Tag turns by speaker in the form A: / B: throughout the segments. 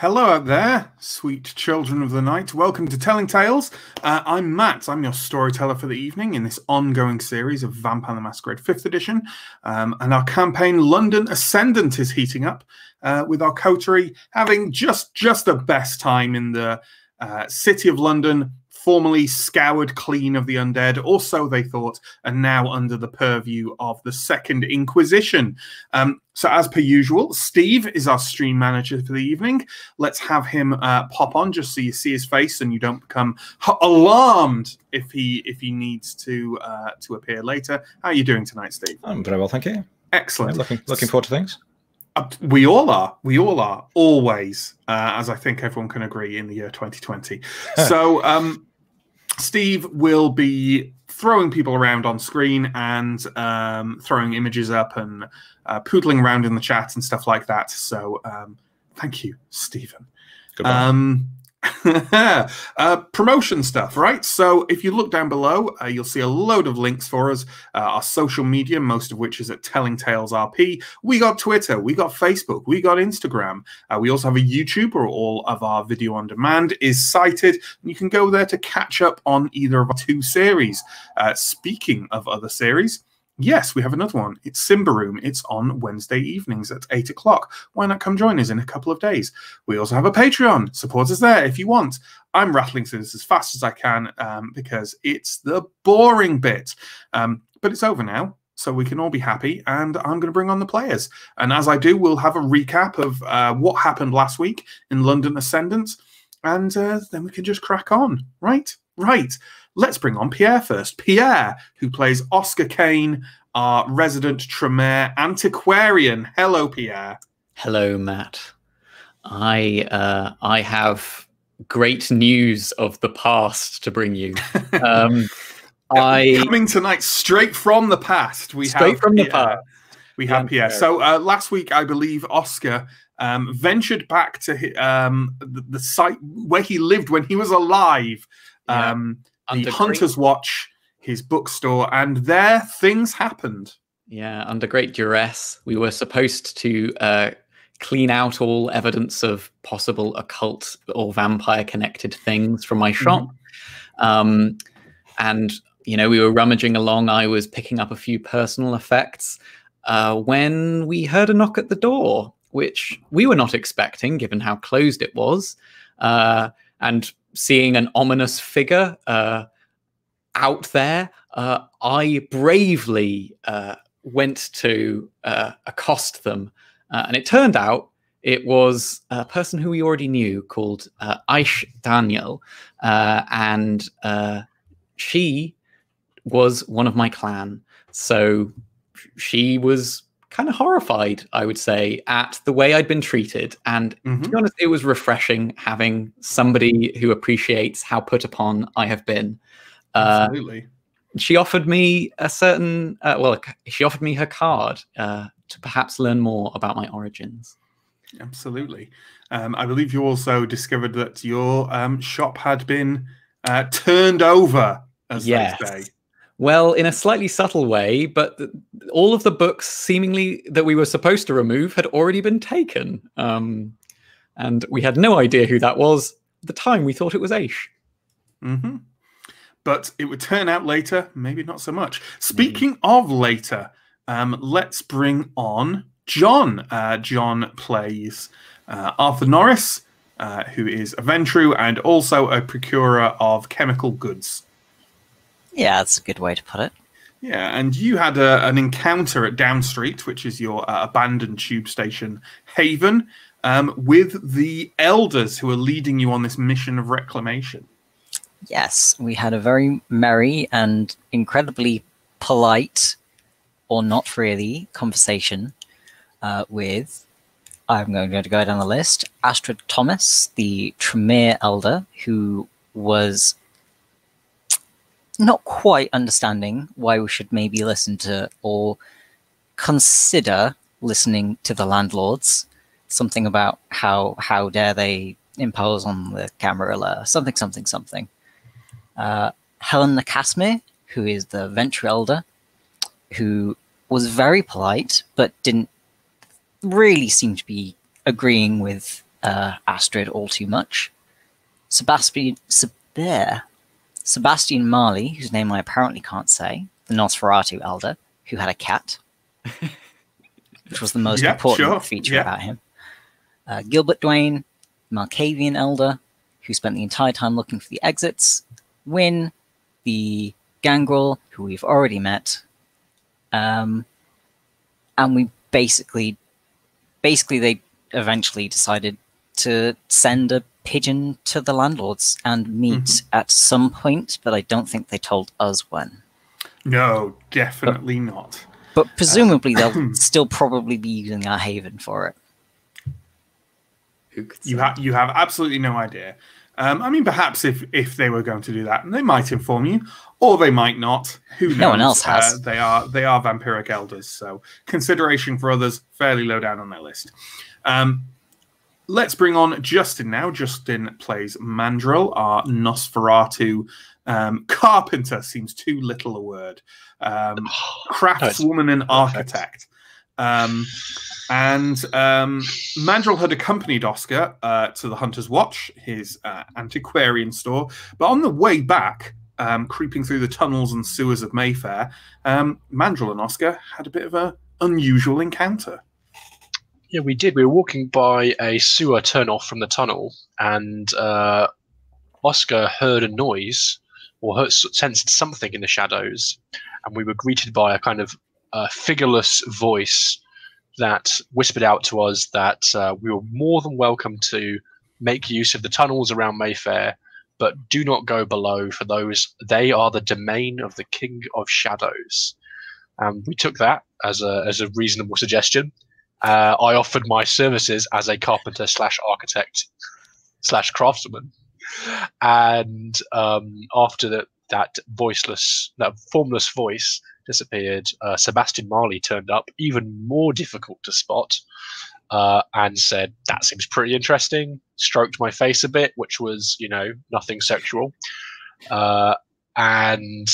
A: Hello out there, sweet children of the night. Welcome to Telling Tales. I'm Matt. I'm your storyteller for the evening in this ongoing series of Vampire the Masquerade 5th edition. And our campaign, London Ascendant, is heating up with our coterie having just the best time in the city of London, formerly scoured clean of the undead, or so they thought, and now under the purview of the Second Inquisition. So as per usual, Steve is our stream manager for the evening. Let's have him pop on just so you see his face and you don't become alarmed if he needs to appear later. How are you doing tonight, Steve?
B: I'm very well, thank you.
A: Excellent.
B: Yeah, looking forward to things.
A: We all are. We all are. Always, as I think everyone can agree in the year 2020. So Steve will be throwing people around on screen and throwing images up and poodling around in the chat and stuff like that. So thank you, Stephen. Promotion stuff, right? So if you look down below, you'll see a load of links for us. Our social media, most of which is at Telling Tales RP. We got Twitter, we got Facebook, we got Instagram. We also have a YouTube where all of our video on demand is cited. You can go there to catch up on either of our two series. Speaking of other series, yes, we have another one. It's Simba Room. It's on Wednesday evenings at 8 o'clock. Why not come join us in a couple of days? We also have a Patreon. Support us there if you want. I'm rattling through this as fast as I can because it's the boring bit. But it's over now, so we can all be happy, and I'm going to bring on the players. And as I do, we'll have a recap of what happened last week in London Ascendant, and then we can just crack on. Right. Let's bring on Pierre first. Pierre, who plays Oscar Kane, our resident Tremere antiquarian. Hello, Pierre.
C: Hello, Matt. I have great news of the past to bring you.
A: Coming tonight straight from the past. We have Pierre. So last week, I believe Oscar ventured back to the site where he lived when he was alive. The Hunter's Watch, his bookstore, and there things happened.
C: Yeah, under great duress. We were supposed to clean out all evidence of possible occult or vampire-connected things from my shop. And, you know, we were rummaging along. I was picking up a few personal effects when we heard a knock at the door, which we were not expecting, given how closed it was. And seeing an ominous figure out there, I bravely went to accost them. And it turned out it was a person who we already knew called Aish Daniel. And she was one of my clan. So she was kind of horrified, I would say, at the way I'd been treated. And to be honest, it was refreshing having somebody who appreciates how put upon I have been.
A: Absolutely.
C: She offered me a certain, she offered me her card to perhaps learn more about my origins.
A: Absolutely. I believe you also discovered that your shop had been turned over, as they say.
C: Well, in a slightly subtle way, but all of the books seemingly that we were supposed to remove had already been taken. And we had no idea who that was. At the time, we thought it was Aish.
A: But it would turn out later, maybe not so much. Speaking of later, let's bring on John. John plays Arthur Norris, who is a Ventru and also a procurer of chemical goods.
D: Yeah, that's a good way to put it.
A: Yeah, and you had an encounter at Down Street, which is your abandoned tube station haven, with the elders who are leading you on this mission of reclamation.
D: Yes, we had a very merry and incredibly polite, or not really, conversation with, I'm going to go down the list, Astrid Thomas, the Tremere elder, who was not quite understanding why we should maybe listen to or consider listening to the landlords. Something about how dare they impose on the Camarilla, something. Helen Casimir, who is the Venture Elder, who was very polite, but didn't really seem to be agreeing with Astrid all too much. Sebastian Marley, whose name I apparently can't say, the Nosferatu elder, who had a cat, which was the most important feature about him. Gilbert Dwayne, Malkavian elder, who spent the entire time looking for the exits. Wynne, the gangrel, who we've already met. And we basically they eventually decided to send a pigeon to the landlords and meet at some point, but I don't think they told us when.
A: No, definitely not.
D: But presumably they'll still probably be using our haven for it.
A: You have absolutely no idea. I mean, perhaps if they were going to do that, they might inform you, or they might not. Who knows?
D: No one else has.
A: They are vampiric elders, so consideration for others fairly low down on their list. Let's bring on Justin now. Justin plays Mandrill, our Nosferatu carpenter. Seems too little a word. Craftswoman and architect. And Mandrill had accompanied Oscar to the Hunter's Watch, his antiquarian store. But on the way back, creeping through the tunnels and sewers of Mayfair, Mandrill and Oscar had a bit of an unusual encounter.
E: Yeah, we did. We were walking by a sewer turn-off from the tunnel, and Oscar heard a noise, or sensed something in the shadows, and we were greeted by a kind of figureless voice that whispered out to us that we were more than welcome to make use of the tunnels around Mayfair, but do not go below, for they are the domain of the King of Shadows. We took that as a reasonable suggestion. I offered my services as a carpenter / architect / craftsman, and after that formless voice disappeared, Sebastian Marley turned up, even more difficult to spot, and said, "That seems pretty interesting." Stroked my face a bit, which was, nothing sexual, and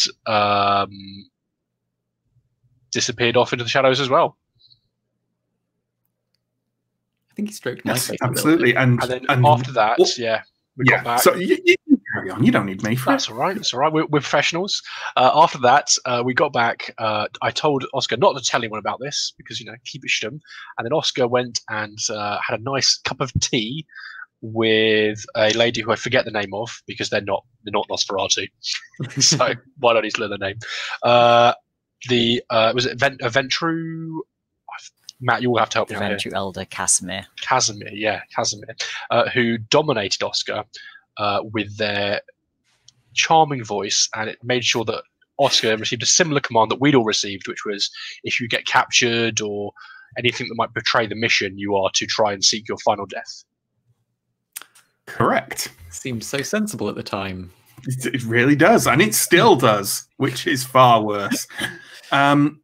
E: disappeared off into the shadows as well.
C: I think he stroked my face.
A: Absolutely, and
E: then after that, we got back.
A: So you carry on. You don't need me for
E: That's all right. That's all right. We're professionals. After that, we got back. I told Oscar not to tell anyone about this because keep it shtum. And then Oscar went and had a nice cup of tea with a lady who I forget the name of because they're not Nosferatu. So why don't he learn the name? Was it Ventru? Matt, you will have to help me out here.
D: Ventru elder Casimir,
E: who dominated Oscar with their charming voice, and it made sure that Oscar received a similar command that we'd all received, which was if you get captured or anything that might betray the mission, you are to try and seek your final death.
A: Correct.
C: Seemed so sensible at the time.
A: It really does, and it still does, which is far worse.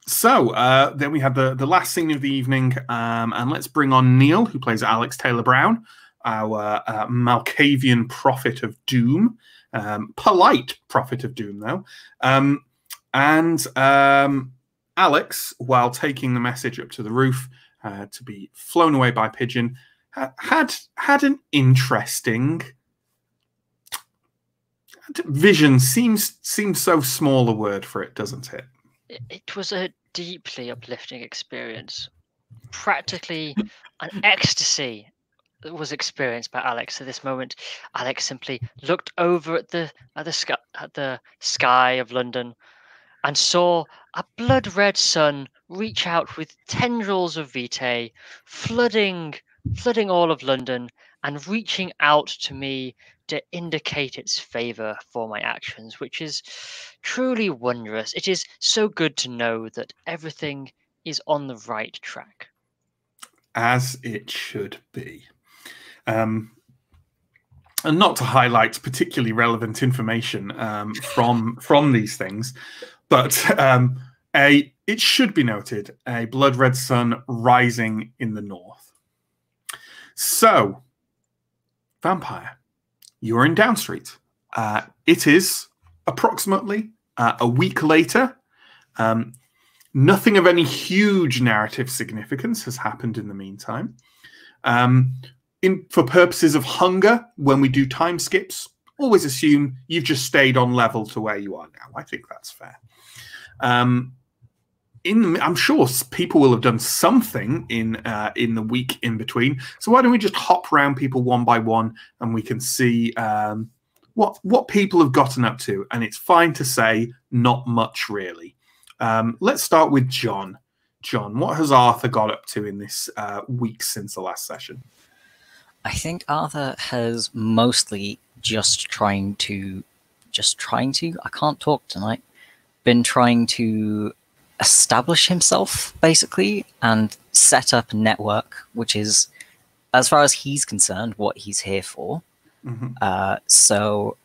A: So then we have the last scene of the evening, and let's bring on Neill, who plays Alex Taylor Brown, our Malkavian prophet of doom, polite prophet of doom, though. And Alex, while taking the message up to the roof to be flown away by pigeon, had an interesting vision. Seems so small a word for it, doesn't it?
F: It was a deeply uplifting experience. Practically an ecstasy that was experienced by Alex at this moment. Alex simply looked over at the sky of London and saw a blood-red sun reach out with tendrils of vitae, flooding all of London and reaching out to me to indicate its favor for my actions, which is truly wondrous. It is so good to know that everything is on the right track.
A: As it should be. And not to highlight particularly relevant information from these things, but it should be noted, a blood-red sun rising in the north. So, Vampire, you're in Down Street. It is approximately a week later. Nothing of any huge narrative significance has happened in the meantime. for purposes of hunger, when we do time skips, always assume you've just stayed on level to where you are now. I think that's fair. I'm sure people will have done something in the week in between. So why don't we just hop around people one by one, and we can see what people have gotten up to. And it's fine to say not much really. Let's start with John. John, what has Arthur got up to in this week since the last session?
D: I think Arthur has mostly just trying to, I can't talk tonight, been trying to establish himself, basically, and set up a network, which is, as far as he's concerned, what he's here for. So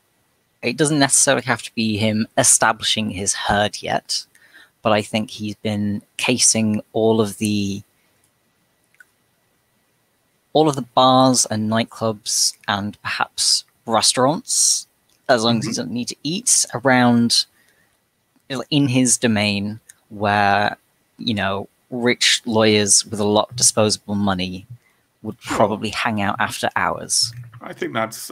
D: it doesn't necessarily have to be him establishing his herd yet, but I think he's been casing all of the bars and nightclubs and perhaps restaurants, as long as he doesn't need to eat, around in his domain, where, you know, rich lawyers with a lot of disposable money would probably hang out after hours.
A: I think that's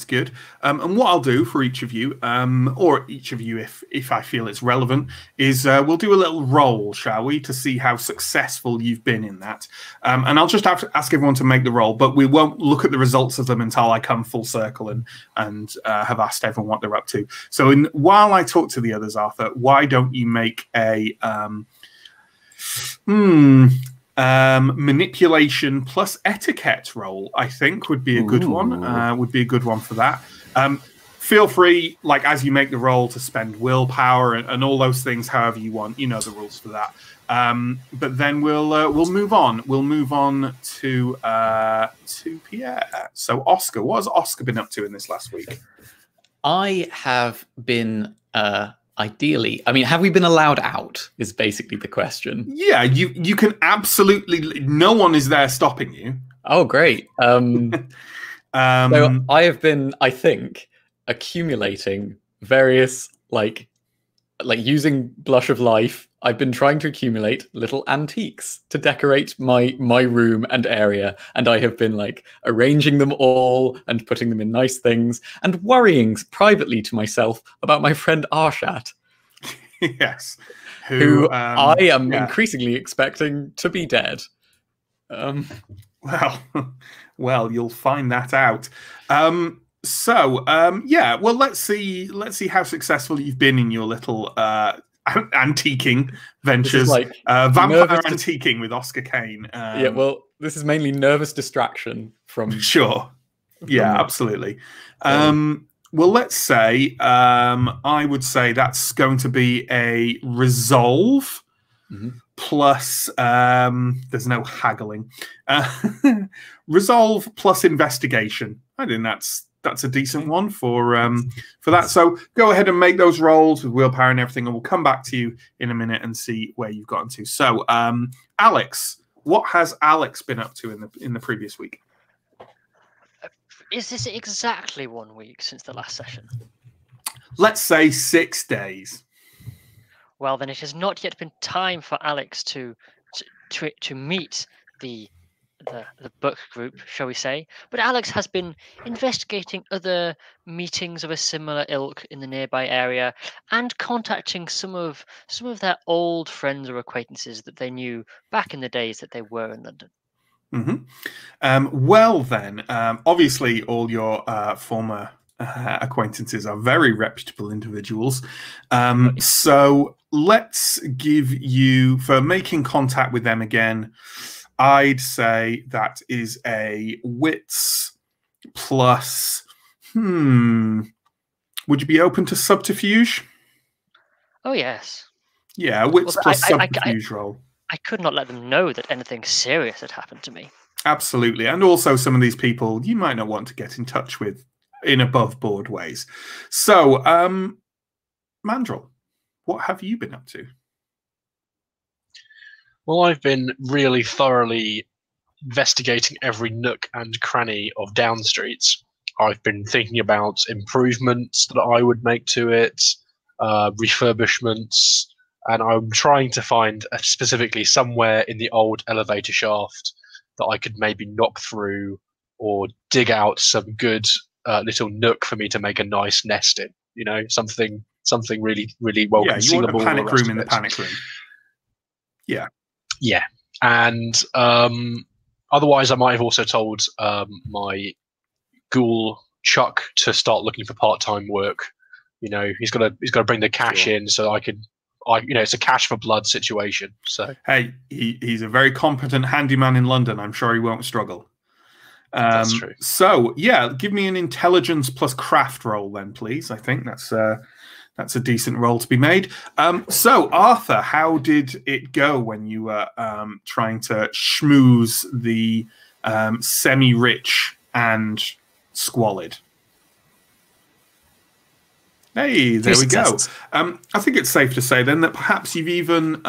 A: good. And what I'll do for each of you, or each of you if I feel it's relevant, is we'll do a little roll, shall we, to see how successful you've been in that. And I'll just have to ask everyone to make the roll, but we won't look at the results of them until I come full circle and have asked everyone what they're up to. So while I talk to the others, Arthur, why don't you make a manipulation plus etiquette roll, I think would be a good one. Would be a good one for that. Feel free, like, as you make the roll, to spend willpower and all those things however you want. You know the rules for that. But then we'll move on. We'll move on to Pierre. So Oscar, what has Oscar been up to in this last week?
C: I have been ideally, I mean, have we been allowed out is basically the question.
A: Yeah, you can absolutely, no one is there stopping you.
C: Oh, great. So I have been, I think, accumulating various, like using Blush of Life, I've been trying to accumulate little antiques to decorate my room and area, and I have been like arranging them all and putting them in nice things and worrying privately to myself about my friend Arshat.
A: Yes.
C: Who I am increasingly expecting to be dead.
A: Well, you'll find that out. Well, let's see how successful you've been in your little antiquing ventures, like vampire antiquing with Oscar Kane.
C: Yeah, well, this is mainly nervous distraction from.
A: Sure. Yeah, absolutely. Well, let's say I would say that's going to be a resolve plus. There's no haggling. Resolve plus investigation. I think that's a decent one for that. So go ahead and make those rolls with willpower and everything, and we'll come back to you in a minute and see where you've gotten to. So, Alex, what has Alex been up to in the previous week?
F: Is this exactly 1 week since the last session?
A: Let's say 6 days.
F: Well, then it has not yet been time for Alex to meet the book group, shall we say. But Alex has been investigating other meetings of a similar ilk in the nearby area and contacting some of their old friends or acquaintances that they knew back in the days that they were in London.
A: Well, then, obviously all your former acquaintances are very reputable individuals. So let's give you, for making contact with them again, I'd say that is a wits plus. Would you be open to subterfuge?
F: Oh, yes.
A: Yeah, wits plus subterfuge roll.
F: I could not let them know that anything serious had happened to me.
A: Absolutely. And also some of these people you might not want to get in touch with in above board ways. So, Mandrel, what have you been up to?
E: Well, I've been really thoroughly investigating every nook and cranny of Down Streets. I've been thinking about improvements that I would make to it, refurbishments, and I'm trying to find specifically somewhere in the old elevator shaft that I could maybe knock through or dig out some good little nook for me to make a nice nest in. You know, something really well
A: Yeah, you want a
E: concealable.
A: panic room in the panic room. Yeah.
E: Yeah, and otherwise, I might have also told my ghoul Chuck to start looking for part-time work. You know, he's got to bring the cash in, so it's a cash for blood situation. So
A: hey, he's a very competent handyman in London. I'm sure he won't struggle.
E: That's true.
A: So yeah, give me an intelligence plus craft roll then, please. I think that's a decent roll to be made. So Arthur, how did it go when you were trying to schmooze the semi-rich and squalid? Hey, there we go. I think it's safe to say then that perhaps you've even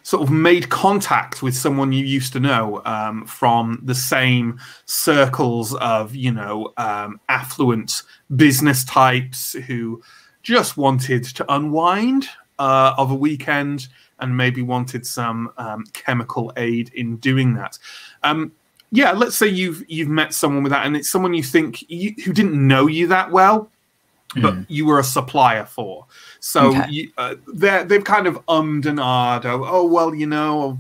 A: sort of made contact with someone you used to know from the same circles of, you know, affluent business types who just wanted to unwind of a weekend and maybe wanted some chemical aid in doing that. Yeah, let's say you've met someone with that, and it's someone you think who didn't know you that well, but you were a supplier for. So they've kind of ummed and ahed. Oh well, you know,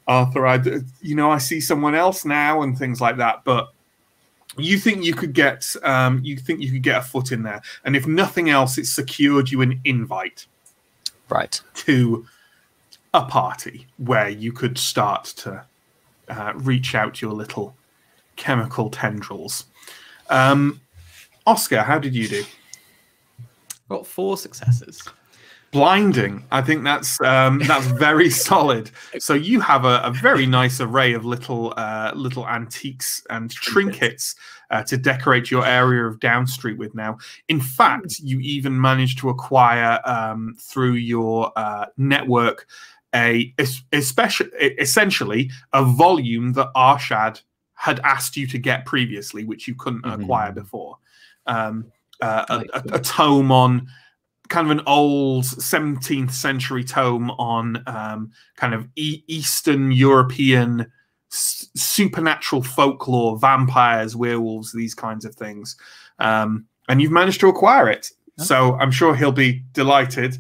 A: Arthur, I see someone else now and things like that. But you think you could get a foot in there, and if nothing else, it secured you an invite,
D: right, to
A: a party where you could start to reach out your little chemical tendrils. Oscar, how did you do?
C: Got 4 successes.
A: Blinding. I think that's very solid. So you have a very nice array of little antiques and trinkets to decorate your area of Down Street with now. In fact, you even managed to acquire through your network essentially a volume that Arshad had asked you to get previously, which you couldn't acquire before. A tome on kind of an old 17th century tome on kind of Eastern European supernatural folklore, vampires, werewolves, these kinds of things. And you've managed to acquire it. Okay. So I'm sure he'll be delighted.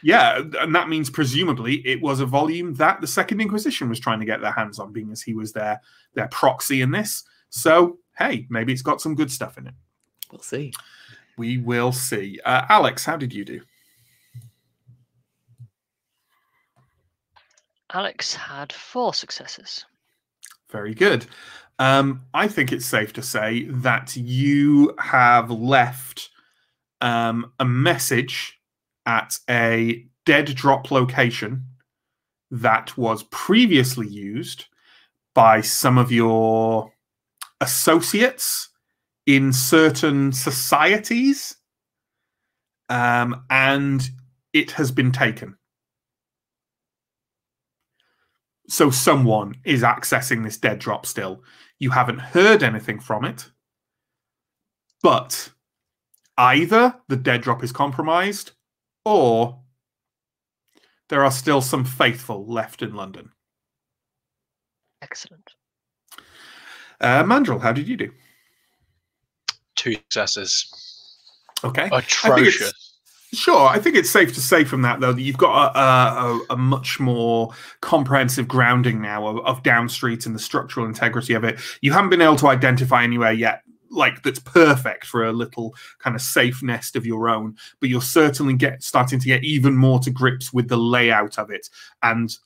A: Yeah, and that means presumably it was a volume that the Second Inquisition was trying to get their hands on, being as he was their proxy in this. So, hey, maybe it's got some good stuff in it.
C: We'll see.
A: We will see. Alex, how did you do?
F: Alex had 4 successes.
A: Very good. I think it's safe to say that you have left a message at a dead drop location that was previously used by some of your associates in certain societies, and it has been taken. So someone is accessing this dead drop still. You haven't heard anything from it, but either the dead drop is compromised or there are still some faithful left in London.
F: Excellent.
A: Mandrill, how did you do?
E: 2 successes.
A: Okay.
E: Atrocious.
A: I think it's safe to say from that, though, that you've got a much more comprehensive grounding now of Down Street and the structural integrity of it. You haven't been able to identify anywhere yet like that's perfect for a little kind of safe nest of your own, but you're certainly starting to get even more to grips with the layout of it and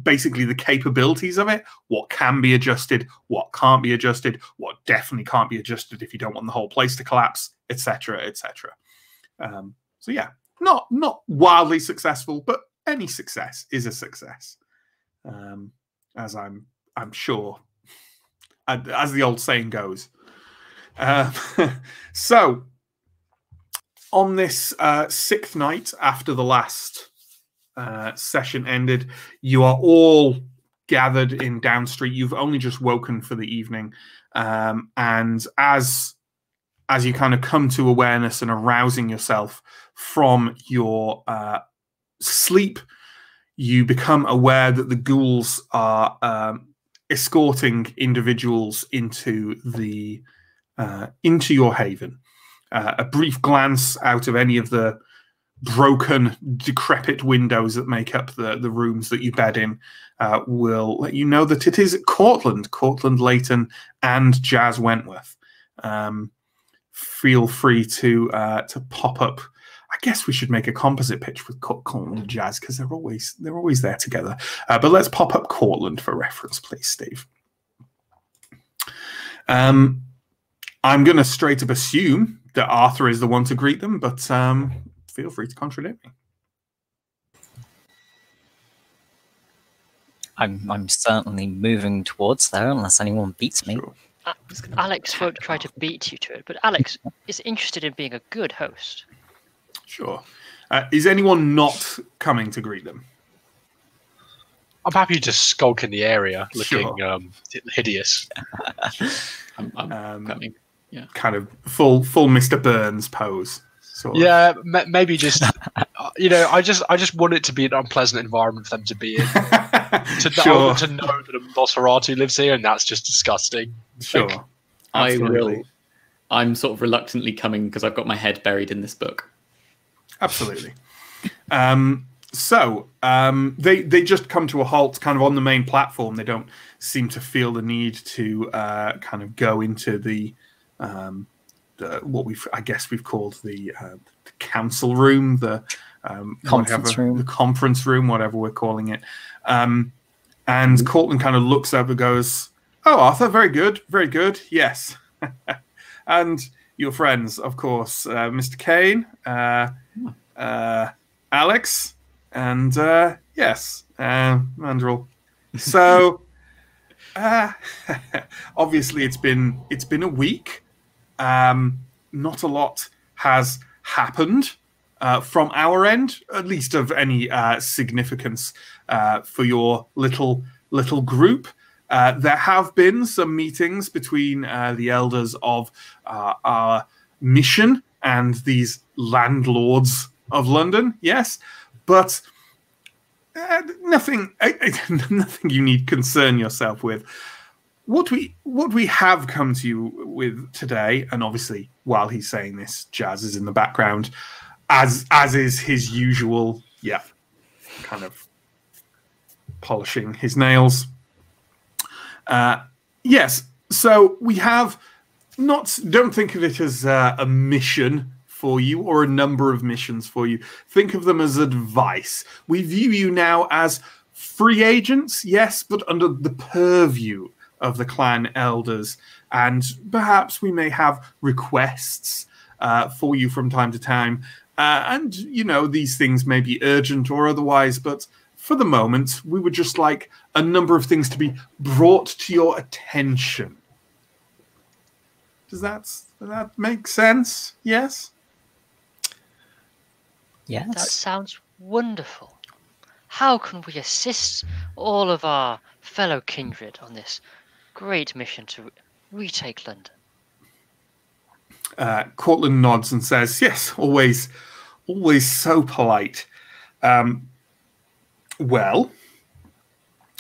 A: basically the capabilities of it, what can be adjusted, what can't be adjusted, what definitely can't be adjusted if you don't want the whole place to collapse, etc., etc. So yeah, not wildly successful, but any success is a success, as I'm sure, as the old saying goes. So on this 6th night after the last session ended, you are all gathered in Down Street. You've only just woken for the evening, and as you kind of come to awareness and arousing yourself from your sleep, you become aware that the ghouls are escorting individuals into your haven. A brief glance out of any of the broken, decrepit windows that make up the rooms that you bed in will let you know that it is Cortland Layton, and Jazz Wentworth. Feel free to pop up. I guess we should make a composite pitch with Cortland and Jazz, because they're always there together. But let's pop up Cortland for reference, please, Steve. I'm going to straight up assume that Arthur is the one to greet them, but feel free to contradict me.
D: I'm certainly moving towards there, unless anyone beats me.
A: Sure.
F: Alex won't try to beat you to it, but Alex is interested in being a good host.
A: Sure. Is anyone not coming to greet them?
E: I'm happy to skulk in the area, looking
A: Sure.
E: hideous.
C: I'm coming. Yeah.
A: Kind of full Mr. Burns pose. Sort of.
E: Yeah, maybe just I just want it to be an unpleasant environment for them to be in.
A: Sure.
E: To know that a Nosferatu lives here, and that's just disgusting.
A: Sure.
C: I
A: Absolutely.
C: will. I'm sort of reluctantly coming because I've got my head buried in this book.
A: Absolutely. So they just come to a halt kind of on the main platform. They don't seem to feel the need to kind of go into the what we've called the council room, the conference room, whatever we're calling it. And Cortland kind of looks up and goes, "Oh, Arthur, very good, very good. Yes." And your friends, of course, Mr. Kane, Alex, and yes, Mandrill. So obviously it's been a week. Not a lot has happened from our end, at least of any significance for your little group. There have been some meetings between the elders of our mission and these landlords of London, yes, but nothing you need concern yourself with. What we have come to you with today, and obviously while he's saying this, Jazz is in the background, as is his usual, kind of polishing his nails. Yes, so we have don't think of it as a mission for you or a number of missions for you. Think of them as advice. We view you now as free agents, yes, but under the purview of the clan elders, and perhaps we may have requests for you from time to time, and these things may be urgent or otherwise, but for the moment we would just like a number of things to be brought to your attention. Does that make sense? Yes?
D: Yes.
F: That sounds wonderful. How can we assist all of our fellow kindred on this great mission to retake London?
A: Cortland nods and says, "Yes, always so polite." Well,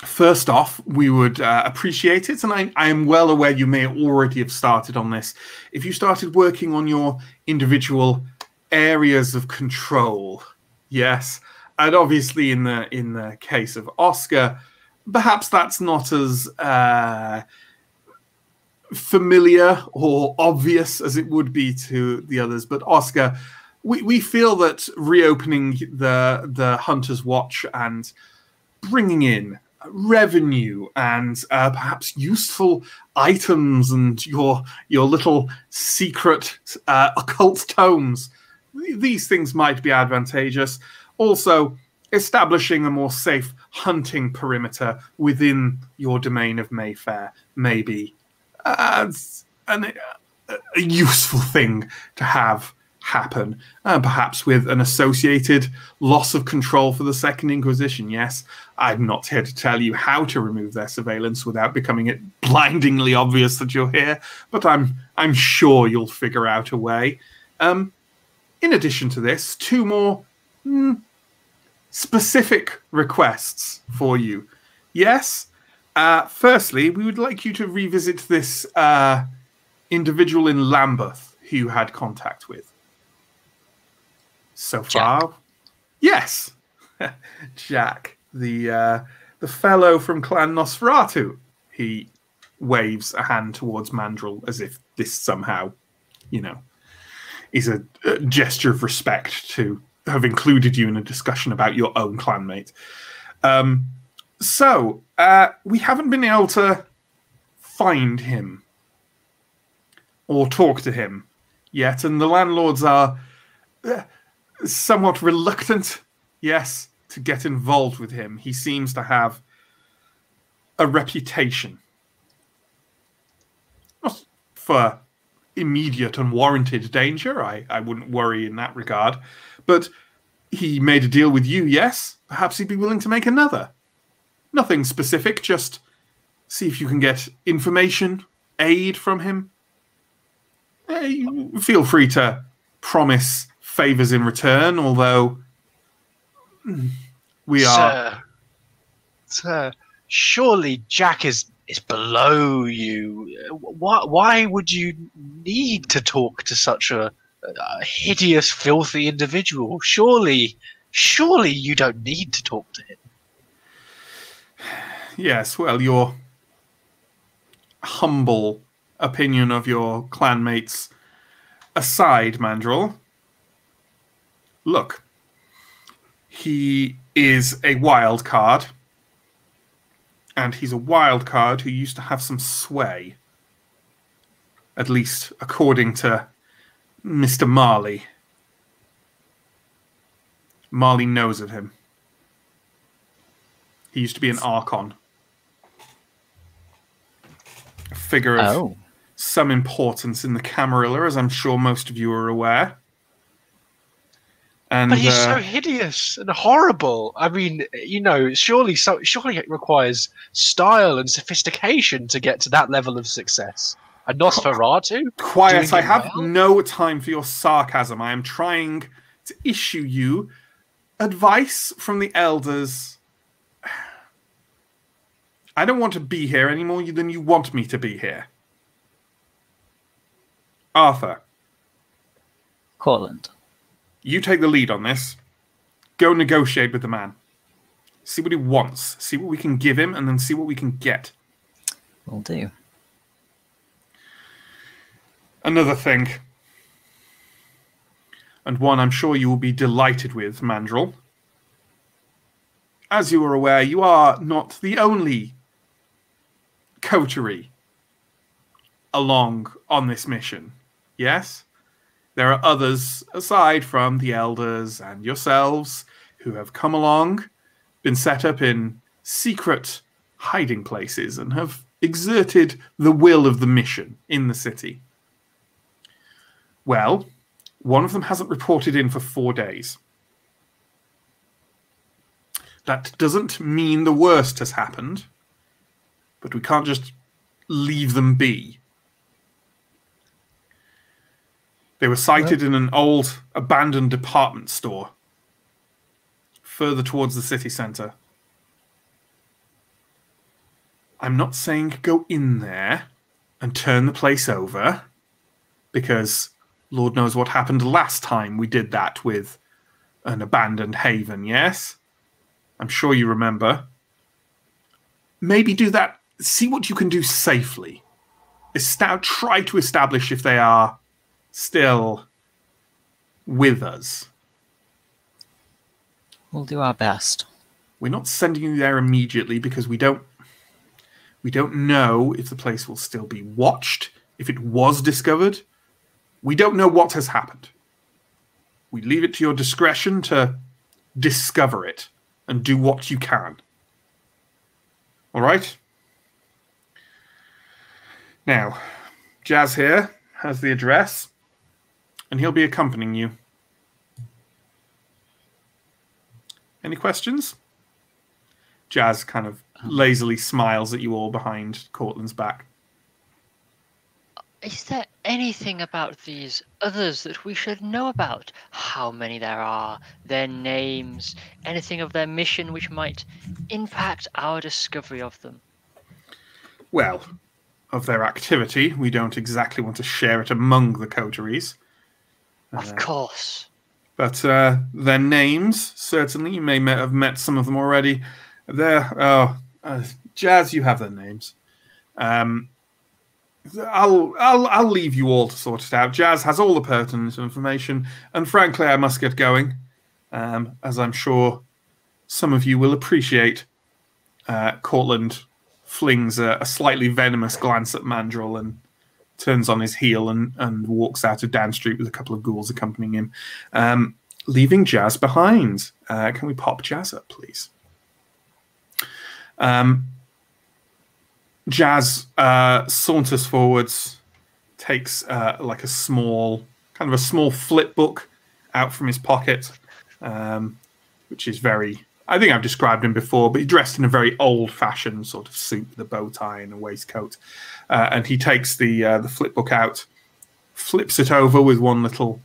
A: first off, we would appreciate it, and I am well aware you may already have started on this. If you started working on your individual areas of control, yes, and obviously in the case of Oscar, perhaps that's not as familiar or obvious as it would be to the others. But Oscar, we feel that reopening the Hunter's Watch and bringing in revenue and perhaps useful items and your little secret occult tomes, these things might be advantageous. Also, establishing a more safe hunting perimeter within your domain of Mayfair may be a useful thing to have happen, perhaps with an associated loss of control for the Second Inquisition. Yes, I'm not here to tell you how to remove their surveillance without becoming it blindingly obvious that you're here, but I'm sure you'll figure out a way. In addition to this, two more specific requests for you. Yes, Firstly, we would like you to revisit this individual in Lambeth who you had contact with. So far, yes, Jack, the fellow from Clan Nosferatu. He waves a hand towards Mandrill as if this somehow, is a gesture of respect to have included you in a discussion about your own clanmate. So we haven't been able to find him or talk to him yet, and the landlords are somewhat reluctant, yes, to get involved with him. He seems to have a reputation. Not for immediate unwarranted danger, I wouldn't worry in that regard, but he made a deal with you, yes? Perhaps he'd be willing to make another. Nothing specific, just see if you can get information, aid from him. Feel free to promise favors in return, although we are...
E: Sir, surely Jack is below you. Why would you need to talk to such a hideous, filthy individual? Surely you don't need to talk to him.
A: Yes, well, your humble opinion of your clanmates aside, Mandrill, look, he is a wild card, and he's a wild card who used to have some sway, at least according to Mr. Marley. Marley knows of him. He used to be an Archon. A figure of some importance in the Camarilla, as I'm sure most of you are aware. And,
E: but he's so hideous and horrible. I mean, surely it requires style and sophistication to get to that level of success. And Nosferatu?
A: Quiet, I have no time for your sarcasm. I am trying to issue you advice from the elders. I don't want to be here any more than you want me to be here. Arthur.
D: Cortland.
A: You take the lead on this. Go negotiate with the man. See what he wants. See what we can give him, and then see what we can get.
D: Will do.
A: Another thing, and one I'm sure you will be delighted with, Mandrill. As you are aware, you are not the only coterie along on this mission. Yes? There are others, aside from the elders and yourselves, who have come along, been set up in secret hiding places, and have exerted the will of the mission in the city. Well, one of them hasn't reported in for 4 days. That doesn't mean the worst has happened, but we can't just leave them be. They were sighted in an old, abandoned department store, further towards the city centre. I'm not saying go in there and turn the place over, because Lord knows what happened last time we did that with an abandoned haven, yes? I'm sure you remember. Maybe do that. See what you can do safely. Try to establish if they are still with us.
D: We'll do our best.
A: We're not sending you there immediately because we don't know if the place will still be watched, if it was discovered. We don't know what has happened. We leave it to your discretion to discover it and do what you can. All right? Now, Jazz here has the address, and he'll be accompanying you. Any questions? Jazz kind of lazily smiles at you all behind Cortland's back.
F: Is there anything about these others that we should know about? How many there are, their names, anything of their mission which might impact our discovery of them?
A: well, of their activity. We don't exactly want to share it among the coteries.
F: Of course.
A: But their names, certainly, you may have met some of them already. Jazz, you have their names. I'll leave you all to sort it out. Jazz has all the pertinent information, and frankly, I must get going, as I'm sure some of you will appreciate. Cortland flings a slightly venomous glance at Mandrill and turns on his heel and walks out of Down Street with a couple of ghouls accompanying him, leaving Jazz behind. Can we pop Jazz up, please? Jazz saunters forwards, takes like a small flip book out from his pocket, which is very... I think I've described him before, but he's dressed in a very old-fashioned sort of suit with a bow tie and a waistcoat. And he takes the flip book out, flips it over with one little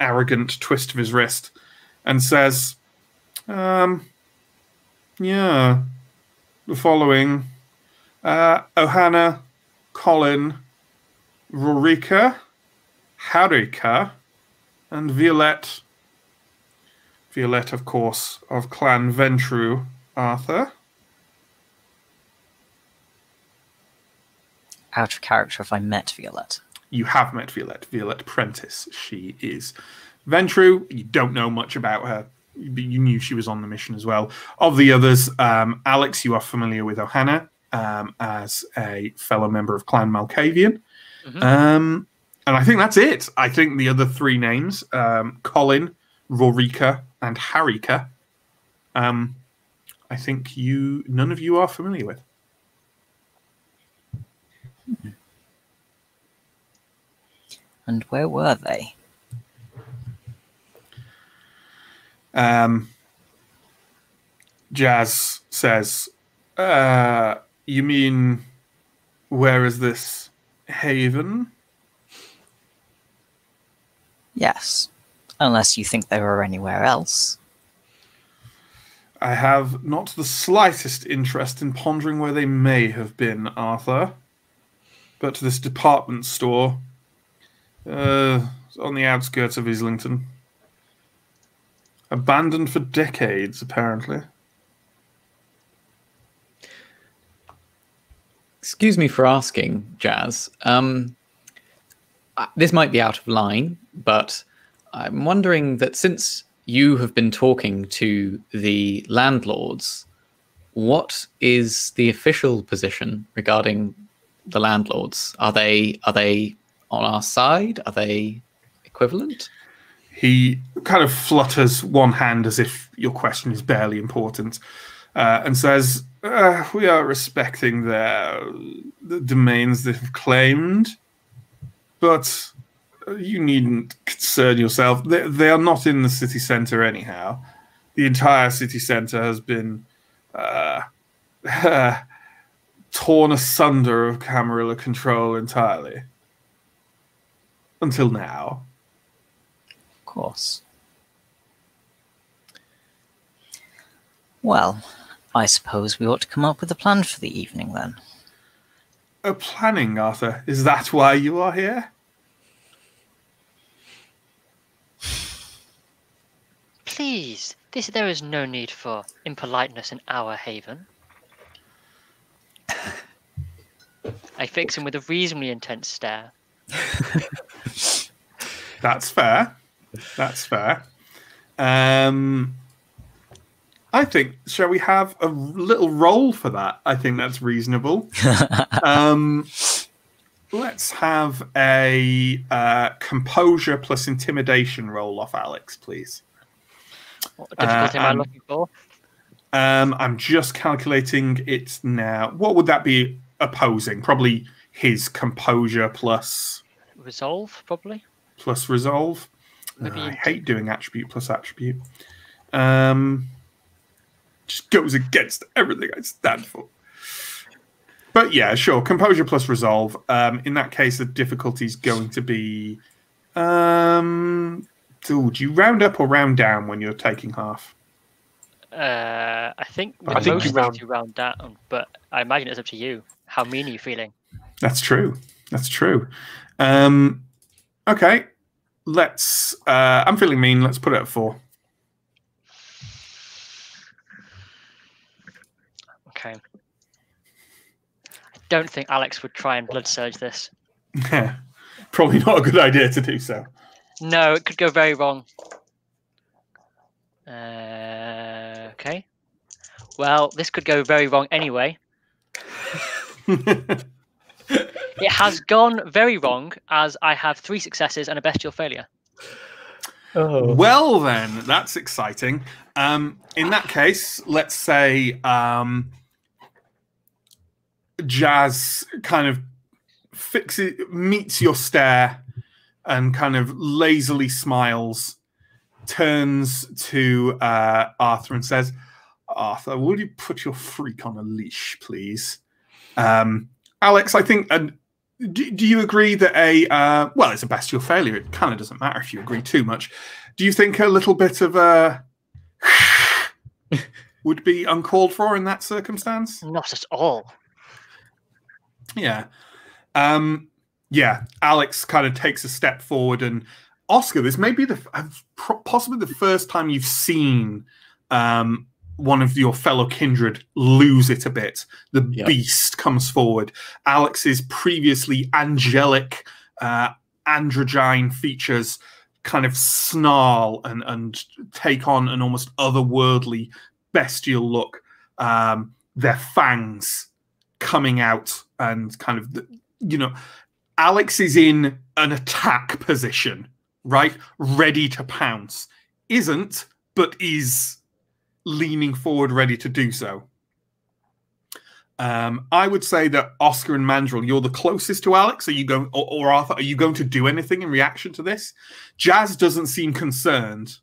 A: arrogant twist of his wrist, and says, the following: Ohana, Colin, Rorika, Harika, and Violette. Violette, of course, of Clan Ventru, Arthur.
D: Out of character if I met Violette.
A: You have met Violette. Violette Prentice, she is. Ventru, you don't know much about her, but you knew she was on the mission as well. Of the others, Alex, you are familiar with Ohana as a fellow member of Clan Malkavian.
F: Mhm.
A: And I think that's it. I think the other three names, Colin, Rorika, and Harika, I think none of you are familiar with.
D: And where were they?
A: Jazz says, you mean, where is this haven?
D: Yes. Unless you think they were anywhere else.
A: I have not the slightest interest in pondering where they may have been, Arthur. But this department store is on the outskirts of Islington. Abandoned for decades, apparently.
C: Excuse me for asking, Jazz. This might be out of line, but I'm wondering that since you have been talking to the landlords, what is the official position regarding the landlords? Are they on our side? Are they equivalent?
A: He kind of flutters one hand as if your question is barely important, and says, we are respecting the domains they've claimed, but you needn't concern yourself. They are not in the city centre anyhow. The entire city centre has been torn asunder of Camarilla control entirely. Until now.
D: Of course. Well, I suppose we ought to come up with a plan for the evening then.
A: A planning, Arthur? Is that why you are here?
F: Please, there is no need for impoliteness in our haven. I fix him with a reasonably intense stare.
A: That's fair. That's fair. I think, shall we have a little roll for that? I think that's reasonable. Let's have a composure plus intimidation roll off Alex, please.
F: What difficulty am I looking for?
A: I'm just calculating it now. What would that be opposing? Probably his composure plus...
F: Resolve, probably?
A: Plus resolve.
F: Maybe
A: I hate doing attribute plus attribute. Just goes against everything I stand for. But yeah, sure. Composure plus resolve. In that case, the difficulty is going to be... do you round up or round down when you're taking half?
F: I think
E: I think you
F: you round down, but I imagine it's up to you. How mean are you feeling?
A: That's true. That's true. Okay. Let's. I'm feeling mean. Let's put it at 4.
F: Okay. I don't think Alex would try and blood surge this.
A: Yeah. Probably not a good idea to do so.
F: No, it could go very wrong. Okay. Well, this could go very wrong anyway. It has gone very wrong, as I have 3 successes and a bestial failure.
C: Oh.
A: Well, then, that's exciting. In that case, let's say Jazz kind of meets your stare and kind of lazily smiles, turns to Arthur and says, Arthur, will you put your freak on a leash, please? Alex, I think... do you agree that well, it's a bestial failure. It kind of doesn't matter if you agree too much. Do you think a little bit of a would be uncalled for in that circumstance?
F: Not at all.
A: Yeah. Yeah. Alex kind of takes a step forward, and Oscar, this may be possibly the first time you've seen one of your fellow kindred lose it a bit. The beast comes forward. Alex's previously angelic, androgyne features kind of snarl and take on an almost otherworldly, bestial look. Their fangs coming out and kind of, Alex is in an attack position, right? Ready to pounce. Isn't, but is leaning forward, ready to do so. I would say that Oscar and Mandrill, you're the closest to Alex. Are you going, or Arthur, are you going to do anything in reaction to this? Jazz doesn't seem concerned.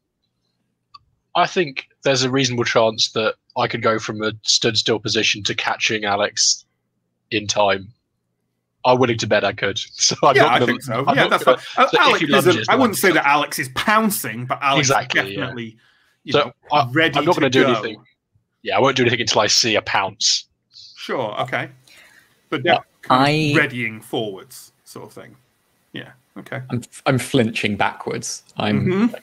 E: I think there's a reasonable chance that I could go from a stood still position to catching Alex in time. I'm willing to bet I could. So I'm not
A: I think so. Yeah, that's fine. Alex isn't, I wouldn't say that Alex is pouncing, but Alex is definitely ready.
E: I'm not going to do anything. Yeah, I won't do anything until I see a pounce.
A: Sure, okay. But readying forwards, sort of thing. Yeah, okay.
C: I'm flinching backwards. I'm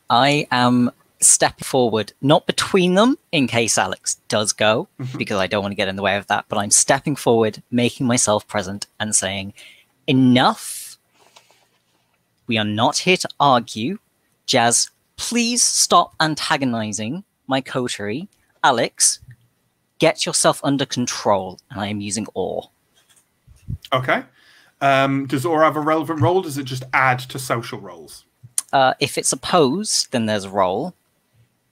D: I am stepping forward, not between them, in case Alex does go, because I don't want to get in the way of that, but I'm stepping forward, making myself present, and saying, enough. We are not here to argue. Jazz, please stop antagonizing my coterie. Alex, get yourself under control. And I am using awe.
A: Okay. Does awe have a relevant role? Does it just add to social roles?
D: If it's opposed, then there's a role.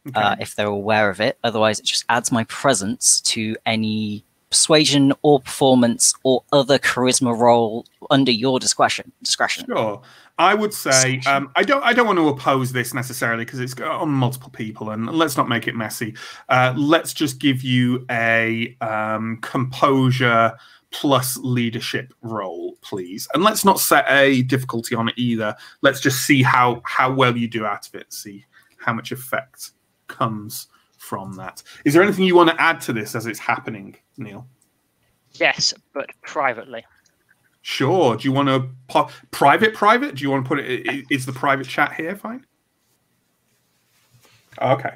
D: Okay. If they're aware of it. Otherwise, it just adds my presence to any persuasion or performance or other charisma role under your discretion.
A: Sure. I would say I don't want to oppose this necessarily because it's on multiple people, and let's not make it messy. Let's just give you a composure plus leadership role, please, and let's not set a difficulty on it either. Let's just see how well you do out of it. See how much effect comes from that. Is there anything you want to add to this as it's happening, Neill?
F: Yes, but privately.
A: Sure. Do you want to private? Do you want to put it? Is the private chat here fine? Okay.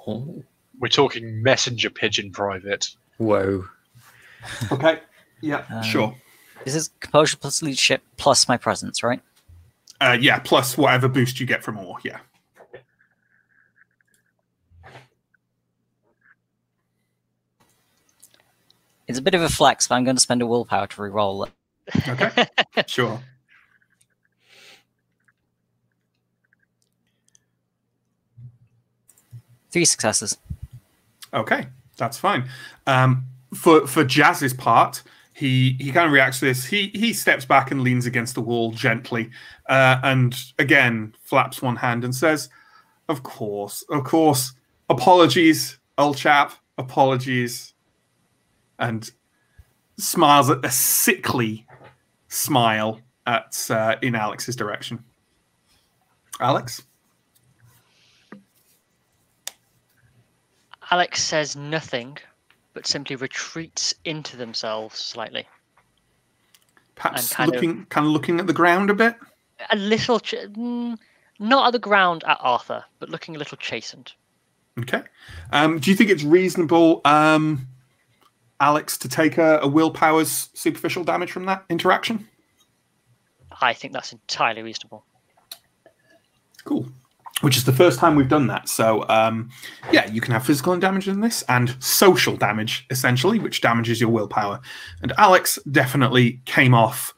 C: Oh.
E: We're talking messenger pigeon private.
C: Whoa.
A: Okay. Yeah. Sure.
D: This is composure plus leadership plus my presence, right?
A: Yeah. Plus whatever boost you get from awe. Yeah.
D: It's a bit of a flex, but I'm going to spend a willpower to re-roll it.
A: Okay. Sure.
D: Three successes.
A: Okay, that's fine. For Jazz's part, he kind of reacts to this. He steps back and leans against the wall gently, and again flaps one hand and says, "Of course. Apologies, old chap. Apologies." And smiles a sickly smile in Alex's direction. Alex?
F: Alex says nothing but simply retreats into themselves slightly.
A: Perhaps
F: And kind of
A: looking at the ground a bit.
F: A little, not at the ground at Arthur, but looking a little chastened.
A: Okay. Do you think it's reasonable, Alex, to take a willpower's superficial damage from that interaction?
F: I think that's entirely reasonable.
A: Cool. Which is the first time we've done that. So, yeah, you can have physical damage in this and social damage, essentially, which damages your willpower. And Alex definitely came off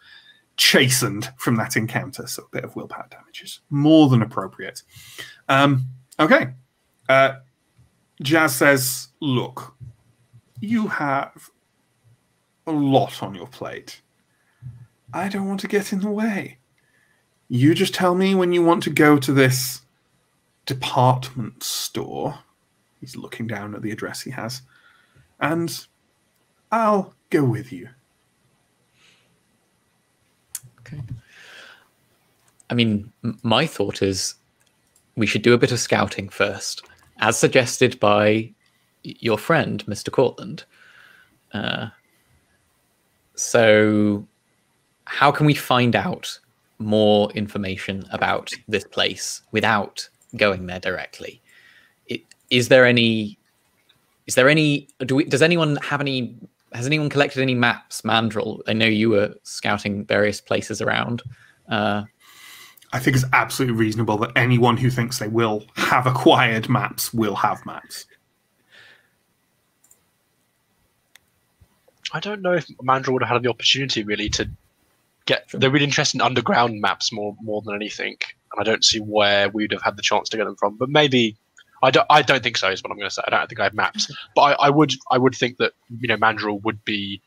A: chastened from that encounter. So a bit of willpower damage is more than appropriate. Okay. Jazz says, look, you have a lot on your plate. I don't want to get in the way. You just tell me when you want to go to this department store. He's looking down at the address he has. And I'll go with you.
C: Okay. I mean, my thought is we should do a bit of scouting first, as suggested by your friend, Mr. Cortland. So how can we find out more information about this place without going there directly? Has anyone collected any maps, Mandrill? I know you were scouting various places around.
A: I think it's absolutely reasonable that anyone who thinks they will have acquired maps will have maps.
E: I don't know if Mandrill would have had the opportunity really to get. They're really interested in underground maps more than anything, and I don't see where we'd have had the chance to get them from. But maybe I don't think so. Is what I'm going to say. I don't think I have maps, but I would think that Mandrill would be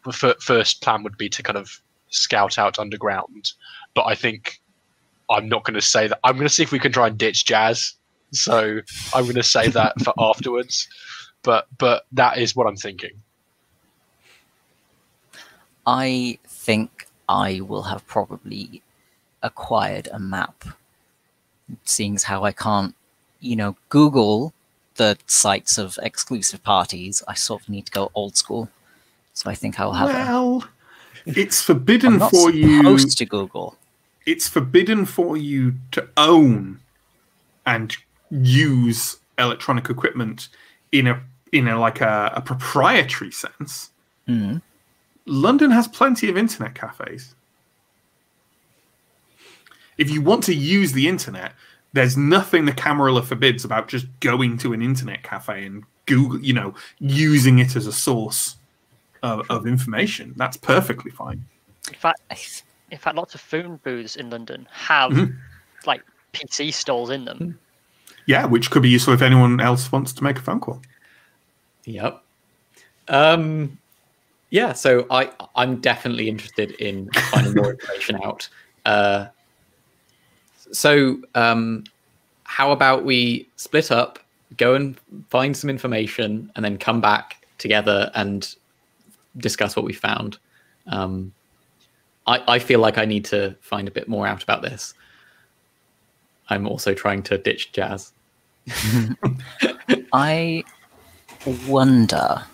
E: the first plan would be to kind of scout out underground. But I think I'm not going to say that. I'm going to see if we can try and ditch Jazz. So I'm going to say that for afterwards. But that is what I'm thinking.
D: I think I will have probably acquired a map, seeing as how I can't, Google the sites of exclusive parties. I sort of need to go old school, so I think I'll have.
A: It's forbidden
D: I'm not
A: for you.
D: Supposed to Google.
A: It's forbidden for you to own and use electronic equipment in a proprietary sense.
D: Mm.
A: London has plenty of internet cafes. If you want to use the internet, there's nothing the camera law forbids about just going to an internet cafe and Google, using it as a source of information. That's perfectly fine.
F: In fact, lots of phone booths in London have like PC stalls in them.
A: Yeah, which could be useful if anyone else wants to make a phone call.
C: Yep. Yeah, so I'm definitely interested in finding more information out. So how about we split up, go and find some information, and then come back together and discuss what we found. I feel like I need to find a bit more out about this. I'm also trying to ditch Jazz.
D: I wonder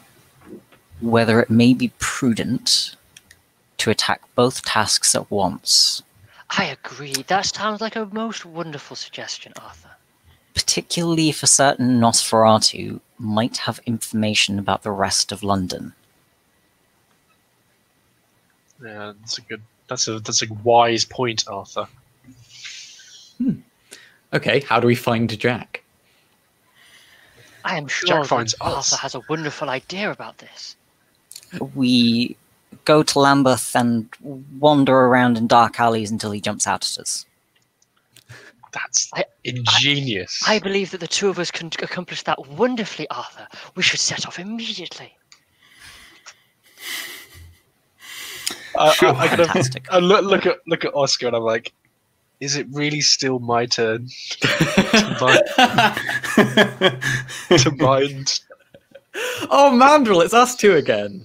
D: whether it may be prudent to attack both tasks at once.
F: I agree. That sounds like a most wonderful suggestion, Arthur.
D: Particularly if a certain Nosferatu might have information about the rest of London.
E: Yeah, that's a wise point, Arthur.
C: Okay, how do we find Jack?
F: I am sure
E: Jack finds
F: Arthur
E: us.
F: has a wonderful idea about this.
D: We go to Lambeth and wander around in dark alleys until he jumps out at us.
E: That's ingenious.
F: I believe that the two of us can accomplish that wonderfully, Arthur. We should set off immediately.
A: Sure.
D: Fantastic.
E: I look at Oscar and I'm like, is it really still my turn to mind?
C: Oh, Mandrill, it's us two again.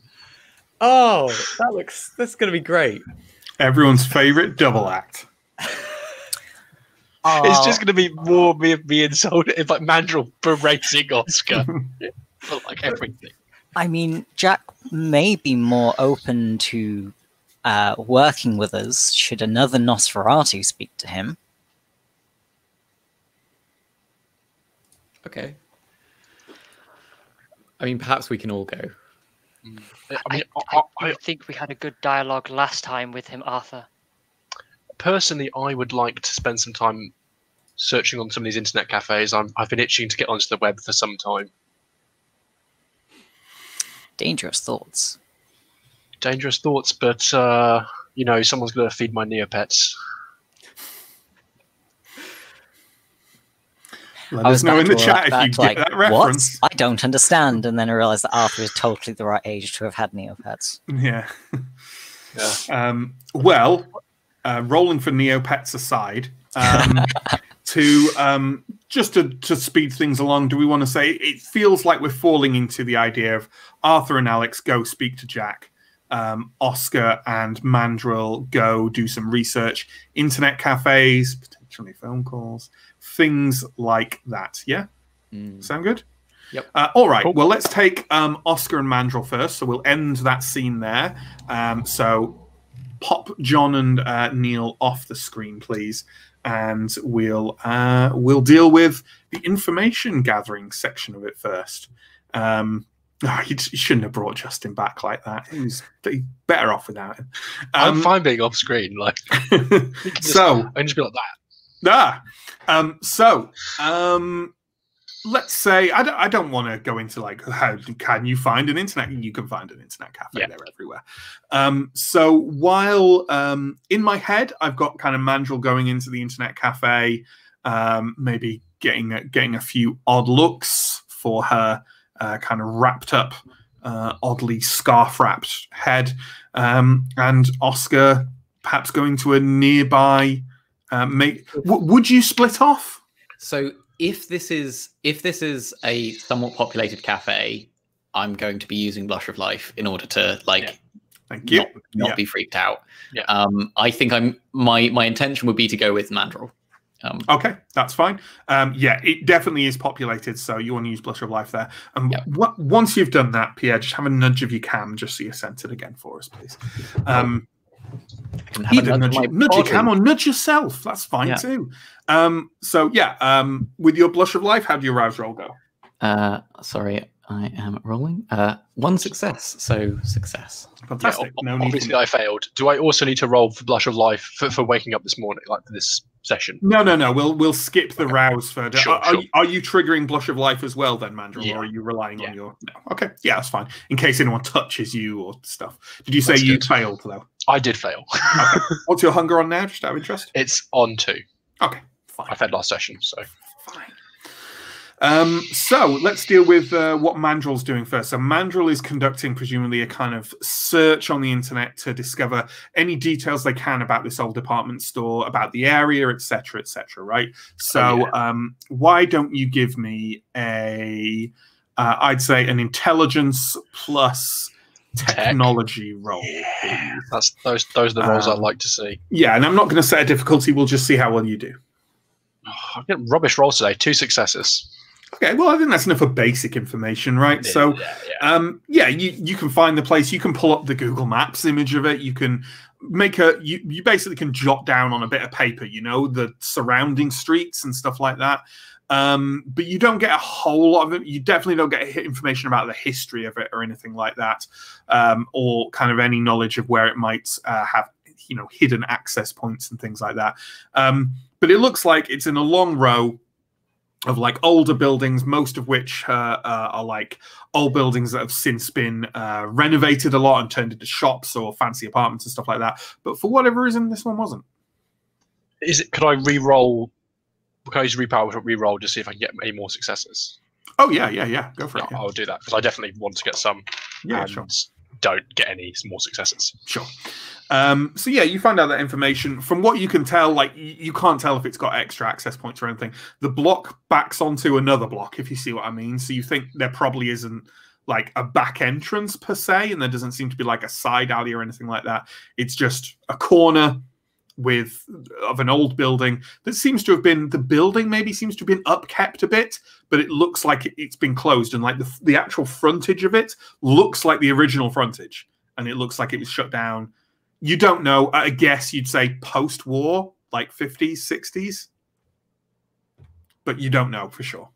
C: Oh, that's going to be great.
A: Everyone's favorite double act.
E: It's just going to be more me insulted. It's like Mandrill berating Oscar for like everything.
D: I mean, Jack may be more open to working with us should another Nosferatu speak to him.
C: Okay. I mean, perhaps we can all go.
E: I mean,
F: I think we had a good dialogue last time with him, Arthur.
E: personally, I would like to spend some time searching on some of these internet cafes. I've been itching to get onto the web for some time.
D: Dangerous thoughts.
E: Dangerous thoughts, but you know, someone's going to feed my Neopets.
A: Let us know in the chat if you get that reference.
D: What? I don't understand. And then I realized that Arthur is totally the right age to have had Neopets.
A: Yeah.
E: Yeah.
A: Well, rolling for Neopets aside, just to speed things along, do we want to say it feels like we're falling into the idea of Arthur and Alex go speak to Jack, Oscar and Mandrill go do some research, internet cafes, potentially phone calls, things like that. Yeah? Sound good?
C: Yep.
A: All right.
E: Cool.
A: Well, let's take Oscar and Mandrill first. So we'll end that scene there. So pop John and Neill off the screen, please, and we'll deal with the information gathering section of it first. You shouldn't have brought Justin back like that. He's better off without him.
E: I'm fine being off screen. Like,
A: so
E: I can just be like that.
A: Let's say I don't want to go into like how can you find an internet? You can find an internet cafe.
E: Yeah.
A: They're everywhere. So while in my head I've got kind of Mandrill going into the internet cafe, maybe getting a few odd looks for her kind of wrapped up, oddly scarf wrapped head, and Oscar perhaps going to a nearby. Would you split off?
C: So if this is a somewhat populated cafe, I'm going to be using Blush of Life in order to
A: Thank you.
C: not be freaked out.
E: Yeah.
C: I think my intention would be to go with Mandrill.
A: Okay, that's fine. Yeah, it definitely is populated, so you want to use Blush of Life there. Once you've done that, Pierre, just have a nudge of your cam just so you're centered again for us, please. Nudge your cam or nudge yourself. That's fine too. With your Blush of Life, how do your rouse roll go?
C: Sorry, I am rolling. One success, so success.
A: Fantastic.
E: Yeah, obviously, I failed. Do I also need to roll for Blush of Life for waking up this morning, like for this session?
A: No. We'll skip the rouse further.
E: Sure.
A: Are you triggering Blush of Life as well, then, Mandrill, or are you relying on your? No. Okay, yeah, that's fine. In case anyone touches you or stuff. Did you say you failed though?
E: I did fail.
A: Okay. What's your hunger on now? Just out of interest.
E: It's on 2.
A: Okay, fine.
E: I fed last session, so
A: fine. So let's deal with what Mandrill's doing first. So Mandrill is conducting presumably a kind of search on the internet to discover any details they can about this old department store, about the area, etc., right? So why don't you give me I'd say an intelligence plus technology roll, please.
E: Those are the rolls I'd like to see.
A: Yeah, and I'm not going to set a difficulty. We'll just see how well you do.
E: I'm getting rubbish rolls today. 2 successes.
A: Okay, well, I think that's enough for basic information, right? So, you can find the place. You can pull up the Google Maps image of it. You can make you basically can jot down on a bit of paper, the surrounding streets and stuff like that. But you don't get a whole lot of it. You definitely don't get information about the history of it or anything like that, or kind of any knowledge of where it might have, hidden access points and things like that. But it looks like it's in a long row of like older buildings, most of which are like old buildings that have since been renovated a lot and turned into shops or fancy apartments and stuff like that. But for whatever reason, this one wasn't.
E: Could I re-roll? Can I use repower re-roll to see if I can get any more successes?
A: Oh yeah. Go for it. Yeah.
E: I'll do that because I definitely want to get some.
A: Yeah, sure.
E: Don't get any more successes.
A: Sure. So yeah, you find out that information. From what you can tell, like you can't tell if it's got extra access points or anything. The block backs onto another block, if you see what I mean. So you think there probably isn't like a back entrance per se, and there doesn't seem to be like a side alley or anything like that. It's just a corner of an old building that seems to have been, the building maybe seems to have been upkept a bit, but it looks like it's been closed, and like the actual frontage of it looks like the original frontage, and it looks like it was shut down. You don't know. I guess you'd say post-war, like 50s, 60s, but you don't know for sure.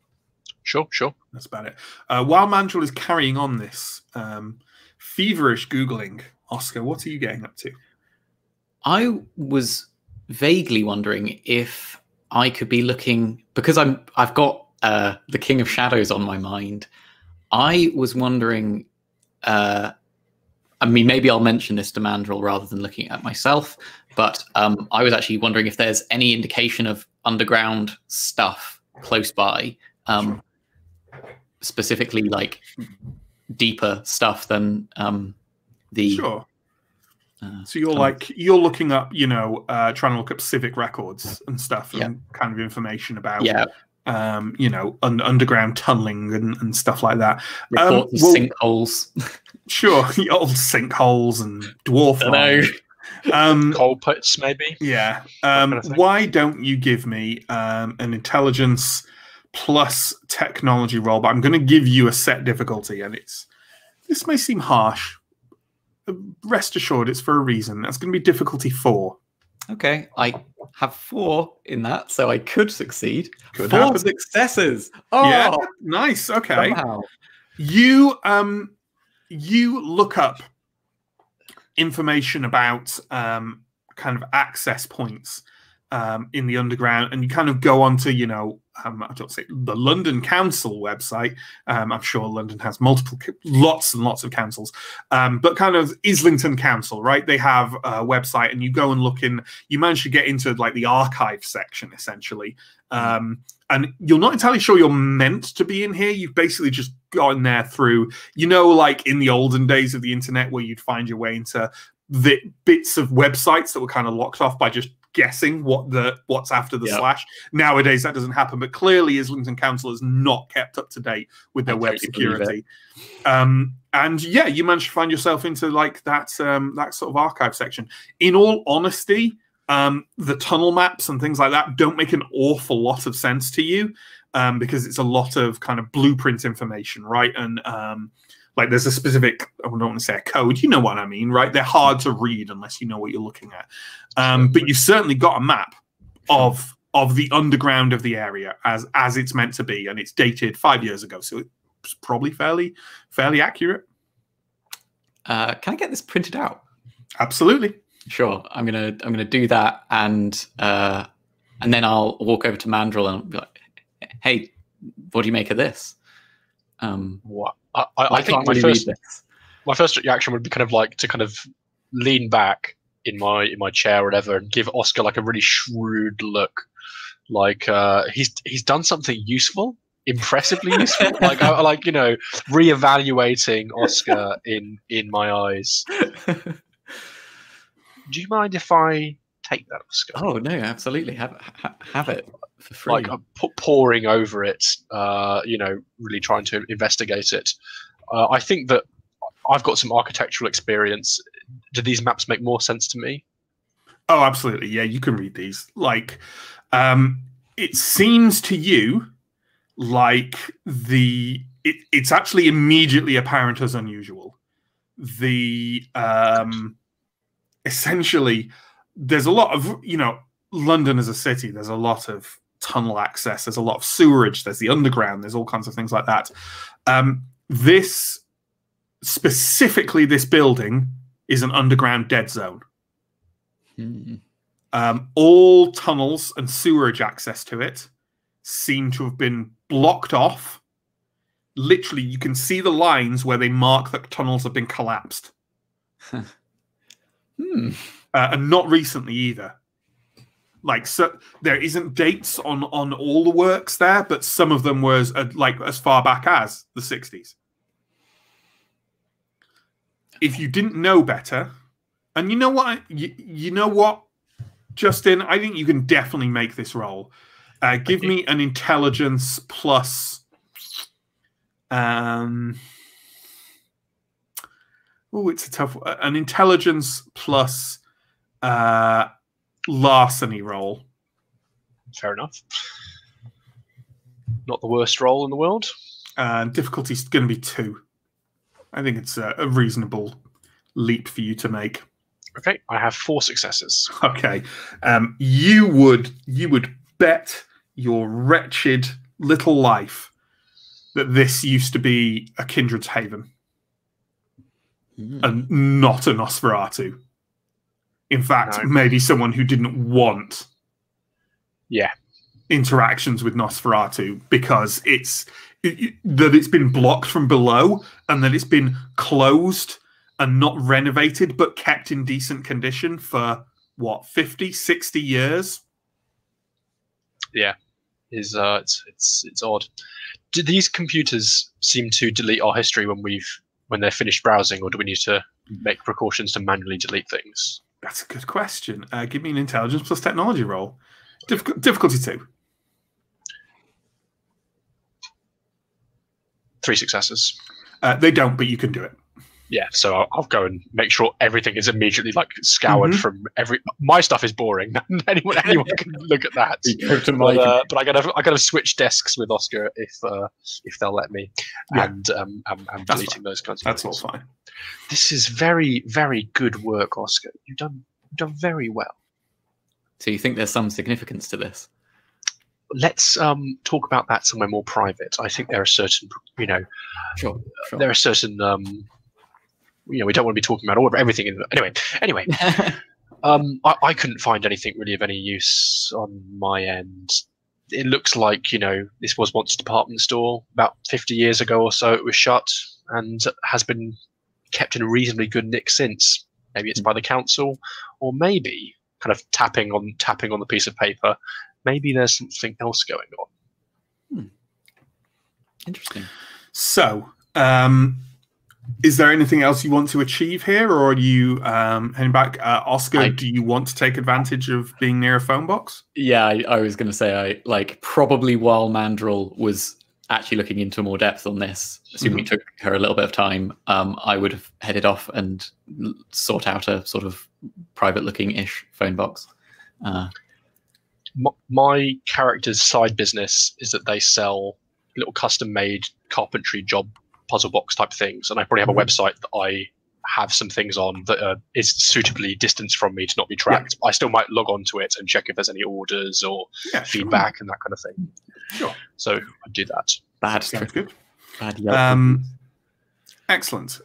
E: Sure.
A: That's about it. While Mandrill is carrying on this feverish Googling, Oscar, what are you getting up to?
C: I was vaguely wondering if I could be looking, because I've got the King of Shadows on my mind. I was wondering, I mean, maybe I'll mention this to Mandrill rather than looking at myself, but I was actually wondering if there's any indication of underground stuff close by, specifically like deeper stuff than the...
A: Sure. So you're looking up, trying to look up civic records and stuff, and kind of information about, underground tunneling and stuff like that.
C: Reports of sinkholes.
A: Sure, old sinkholes and dwarf mine.
E: Coal pits, maybe.
A: Yeah.
E: Kind of
A: why don't you give me an intelligence plus technology roll? But I'm going to give you a set difficulty, and this may seem harsh. Rest assured, it's for a reason. That's going to be difficulty 4.
C: Okay, I have 4 in that, so I could succeed.
A: Could
C: 4
A: happen.
C: successes. Oh,
A: yeah, nice. Okay,
C: somehow.
A: You look up information about kind of access points in the underground, and you kind of go onto, I don't say the London Council website. I'm sure London has lots and lots of councils, but kind of Islington Council, right? They have a website, and you go and look in. You manage to get into like the archive section, essentially, and you're not entirely sure you're meant to be in here. You've basically just gotten there through, like in the olden days of the internet, where you'd find your way into the bits of websites that were kind of locked off by just guessing what's after the slash. Nowadays that doesn't happen, but clearly Islington Council is not kept up to date with their web security. And yeah, you managed to find yourself into like that sort of archive section. In all honesty, the tunnel maps and things like that don't make an awful lot of sense to you, because it's a lot of kind of blueprint information, right? And like there's a specific, I don't want to say a code, you know what I mean, right? They're hard to read unless you know what you're looking at. But you've certainly got a map of the underground of the area as it's meant to be, and it's dated 5 years ago, so it's probably fairly accurate.
C: Can I get this printed out?
A: Absolutely.
C: Sure. I'm gonna do that, and then I'll walk over to Mandrill and be like, "Hey, what do you make of this?"
E: What? I think my first reaction would be kind of like to kind of lean back in my chair or whatever, and give Oscar like a really shrewd look, like he's done something useful, impressively useful. like reevaluating Oscar in my eyes. Do you mind if I take that, Oscar?
C: Oh no, absolutely. Have it for free.
E: Like pouring over it, really trying to investigate it. I think that I've got some architectural experience. Do these maps make more sense to me?
A: Oh, absolutely. Yeah, you can read these. Like, it seems to you like it's actually immediately apparent as unusual. Essentially, there's a lot of, London as a city, there's a lot of tunnel access, there's a lot of sewerage, there's the underground, there's all kinds of things like that. This building is an underground dead zone. All tunnels and sewerage access to it seem to have been blocked off. Literally, you can see the lines where they mark that tunnels have been collapsed. And not recently either. Like, so there isn't dates on all the works there, but some of them was as far back as the 60s. If you didn't know better, and you know what, Justin, I think you can definitely make this roll. Give me an intelligence plus. It's a tough one. An intelligence plus. larceny roll.
E: Fair enough. Not the worst roll in the world.
A: Difficulty's going to be 2. I think it's a reasonable leap for you to make.
E: Okay, I have 4 successes.
A: Okay, you would bet your wretched little life that this used to be a Kindred's Haven and not a Nosferatu. In fact, maybe someone who didn't want interactions with Nosferatu because it's been blocked from below and that it's been closed and not renovated but kept in decent condition for, 50, 60 years?
E: Yeah, it's odd. Do these computers seem to delete our history when they're finished browsing, or do we need to make precautions to manually delete things?
A: That's a good question. Give me an intelligence plus technology roll. Difficulty 2.
E: 3 successes.
A: They don't, but you can do it.
E: Yeah, so I'll go and make sure everything is immediately scoured from every. My stuff is boring. anyone can look at that. But I gotta switch desks with Oscar if they'll let me, and I'm deleting those kinds of things.
A: That's all fine.
E: This is very, very good work, Oscar. You've done very well.
C: So you think there's some significance to this?
E: Let's talk about that somewhere more private. I think there are certain,
C: Sure.
E: there are certain. We don't want to be talking about everything. Anyway, I couldn't find anything really of any use on my end. It looks like, this was once a department store. About 50 years ago or so, it was shut and has been kept in a reasonably good nick since. Maybe it's by the council, or maybe kind of tapping on the piece of paper. Maybe there's something else going on.
C: Interesting.
A: So, is there anything else you want to achieve here, or are you heading back? Oscar, do you want to take advantage of being near a phone box?
C: Yeah, I was going to say, probably while Mandrill was actually looking into more depth on this, assuming it took her a little bit of time, I would have headed off and sort out a sort of private-looking-ish phone box.
E: My character's side business is that they sell little custom-made carpentry job puzzle box type things, and I probably have a website that I have some things on that is suitably distanced from me to not be tracked. I still might log on to it and check if there's any orders or feedback and that kind of thing.
A: Sure.
E: So I do that.
A: Sounds good.
C: Bad
A: Excellent.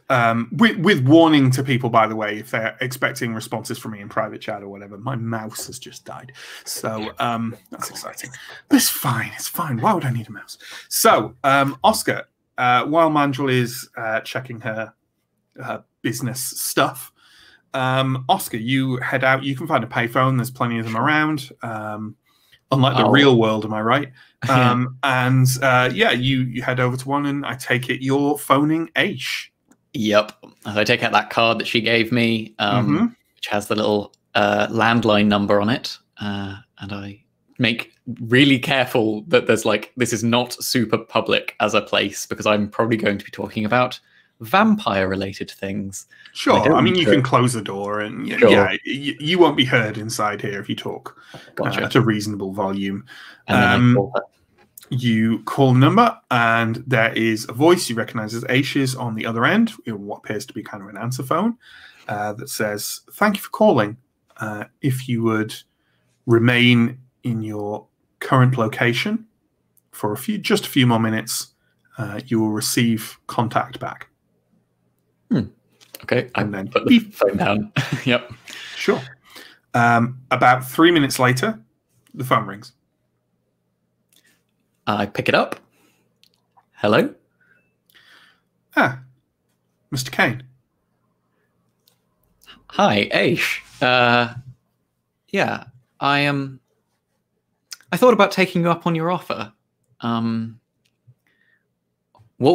A: With warning to people, by the way, if they're expecting responses from me in private chat or whatever, my mouse has just died. So that's exciting. But it's fine. It's fine. Why would I need a mouse? So, Oscar, while Mandrill is checking her business stuff, Oscar, you head out. You can find a payphone. There's plenty of them around. Unlike the real world, am I right? You head over to one, and I take it you're phoning Aish.
C: Yep. I take out that card that she gave me, which has the little landline number on it, and I make really careful that there's this is not super public as a place, because I'm probably going to be talking about vampire-related things.
A: Sure. I mean, you can close the door, and you won't be heard inside here if you talk at a reasonable volume.
C: And then I call her.
A: You call the number, and there is a voice you recognize as Aish's on the other end, what appears to be kind of an answer phone, that says, "Thank you for calling. If you would remain in your current location for just a few more minutes, you will receive contact back."
C: Okay,
A: and then
C: put the phone down. Yep.
A: Sure. About 3 minutes later, the phone rings.
C: I pick it up. Hello?
A: Mr. Kane.
C: Hi, Aish. Yeah, I thought about taking you up on your offer. What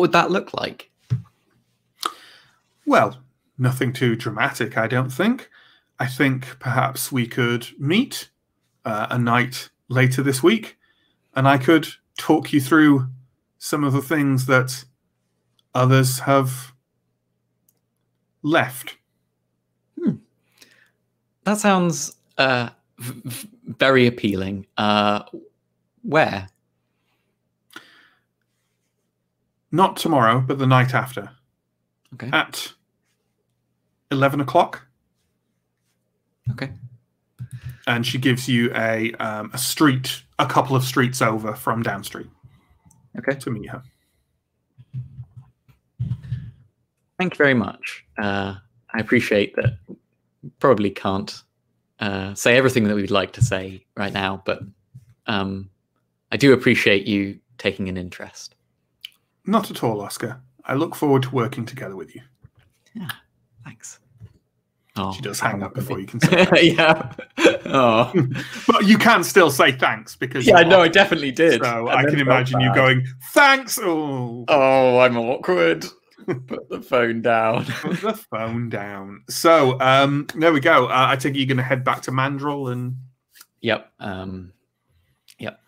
C: would that look like?
A: Well, nothing too dramatic, I don't think. I think perhaps we could meet a night later this week, and I could talk you through some of the things that others have left.
C: That sounds very appealing. Where?
A: Not tomorrow, but the night after.
C: Okay.
A: At 11 o'clock.
C: Okay.
A: And she gives you a couple of streets over from Down Street.
C: Okay.
A: To meet her.
C: Thank you very much. I appreciate that. Probably can't say everything that we'd like to say right now, but I do appreciate you taking an interest.
A: Not at all, Oscar. I look forward to working together with you.
C: Yeah, thanks. Oh,
A: she does hang up before you can say thanks.
C: Yeah. Oh.
A: But you can still say thanks because
C: I know I definitely did.
A: So I can imagine you going, thanks.
C: Oh, I'm awkward. Put the phone down.
A: Put the phone down. So there we go. I take it you're going to head back to Mandrill and.
C: Yep.
A: Yep.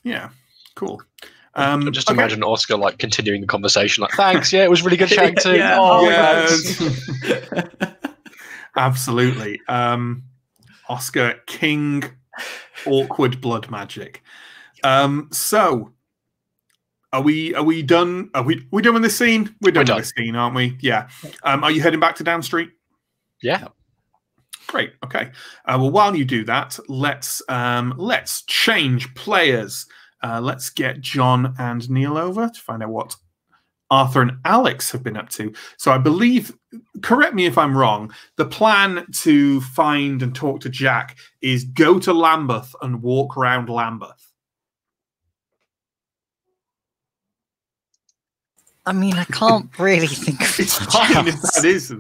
A: Yeah. Cool.
E: Just imagine Oscar like continuing the conversation. Like, thanks. Yeah, it was really good chatting too.
C: Yeah.
A: Yes. Absolutely. Oscar, King, awkward blood magic. So. Are we done? Are we done with this scene? We're done with this scene, aren't we? Yeah. Are you heading back to Down Street?
E: Yeah.
A: Great. Okay. Well, while you do that, let's change players. Let's get John and Neill over to find out what Arthur and Alex have been up to. So I believe, correct me if I'm wrong, the plan to find and talk to Jack is go to Lambeth and walk around Lambeth.
D: I mean, I can't really think of
A: it's fine if that is.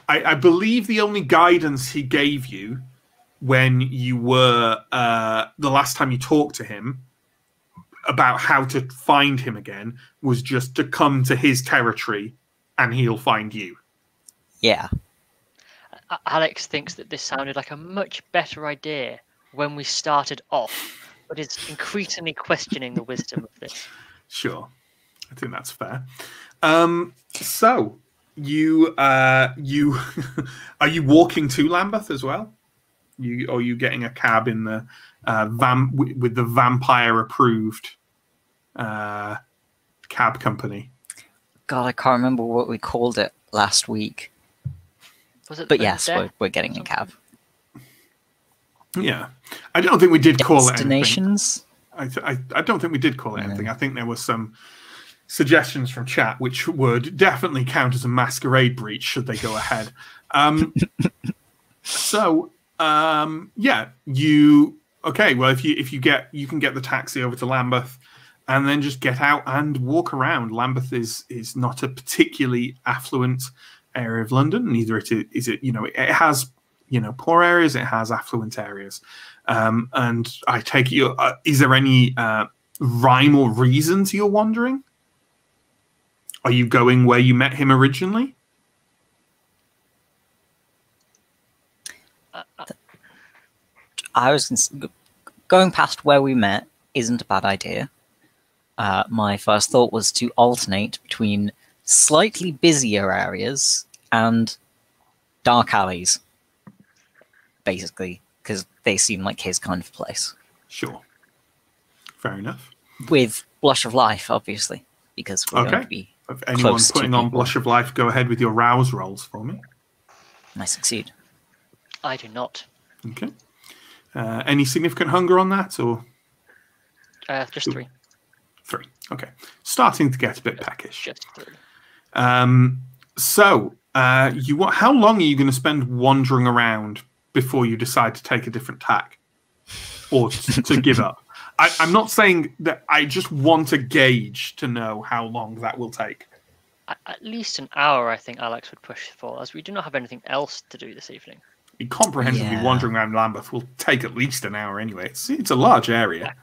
A: I believe the only guidance he gave you when you were the last time you talked to him about how to find him again was just to come to his territory and he'll find you.
D: Yeah.
F: Alex thinks that this sounded like a much better idea when we started off, but is increasingly questioning the wisdom of this.
A: Sure. I think that's fair. So you are you walking to Lambeth as well? Are you getting a cab in the with the vampire approved cab company?
D: God, I can't remember what we called it last week.
F: Was it?
D: But yes, we're getting a cab.
A: Yeah, I don't think we did call it
D: Destinations.
A: I don't think we did call it anything. I think there was some suggestions from chat which would definitely count as a masquerade breach should they go ahead. Yeah, okay, well if you can get the taxi over to Lambeth and then just get out and walk around. Lambeth is not a particularly affluent area of London, neither is it it has poor areas, it has affluent areas. And I take it is there any rhyme or reason to your wandering? Are you going where you met him originally?
D: I was going past where we met isn't a bad idea. My first thought was to alternate between slightly busier areas and dark alleys, basically, because they seem like his kind of place.
A: Sure. Fair enough.
D: With Blush of Life, obviously, because we're going to be
A: if anyone
D: close
A: putting
D: to
A: on
D: people.
A: Blush of Life, go ahead with your rouse rolls for me.
D: I succeed.
F: I do not.
A: Okay. Any significant hunger on that, or
F: just 3.
A: 3? Okay. Starting to get a bit peckish.
F: Just 3.
A: So, how long are you going to spend wandering around before you decide to take a different tack, or to give up? I'm not saying that. I just want a gauge to know how long that will take.
F: At least an hour, I think Alex would push for, as we do not have anything else to do this evening.
A: Comprehensively wandering around Lambeth will take at least an hour anyway. It's a large area.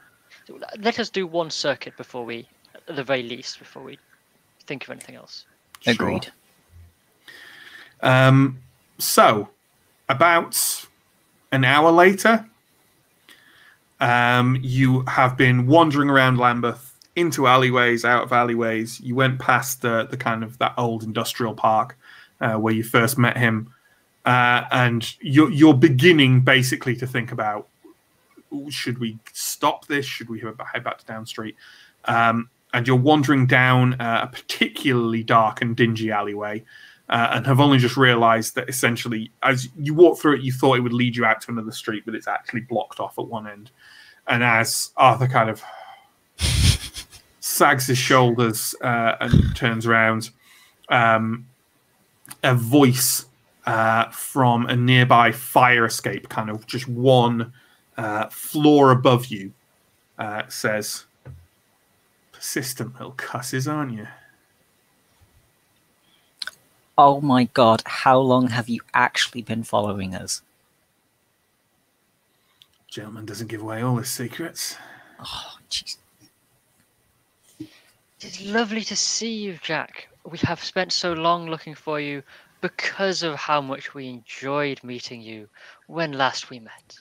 F: Yeah. Let us do one circuit before we, at the very least, before we think of anything else.
D: Agreed.
A: Sure. So, about an hour later, you have been wandering around Lambeth, into alleyways, out of alleyways. You went past the kind of that old industrial park where you first met him, and you're beginning basically to think about should we stop this? Should we head back to Down Street? And you're wandering down a particularly dark and dingy alleyway, and have only just realised that essentially, as you walk through it, you thought it would lead you out to another street, but it's actually blocked off at one end. And as Arthur kind of sags his shoulders and turns around, a voice from a nearby fire escape, kind of just one floor above you, says, "Persistent little cusses, aren't you?"
D: Oh my god, how long have you actually been following us?
A: Gentleman doesn't give away all his secrets.
D: Oh, jeez.
F: It's lovely to see you, Jack. We have spent so long looking for you because of how much we enjoyed meeting you when last we met.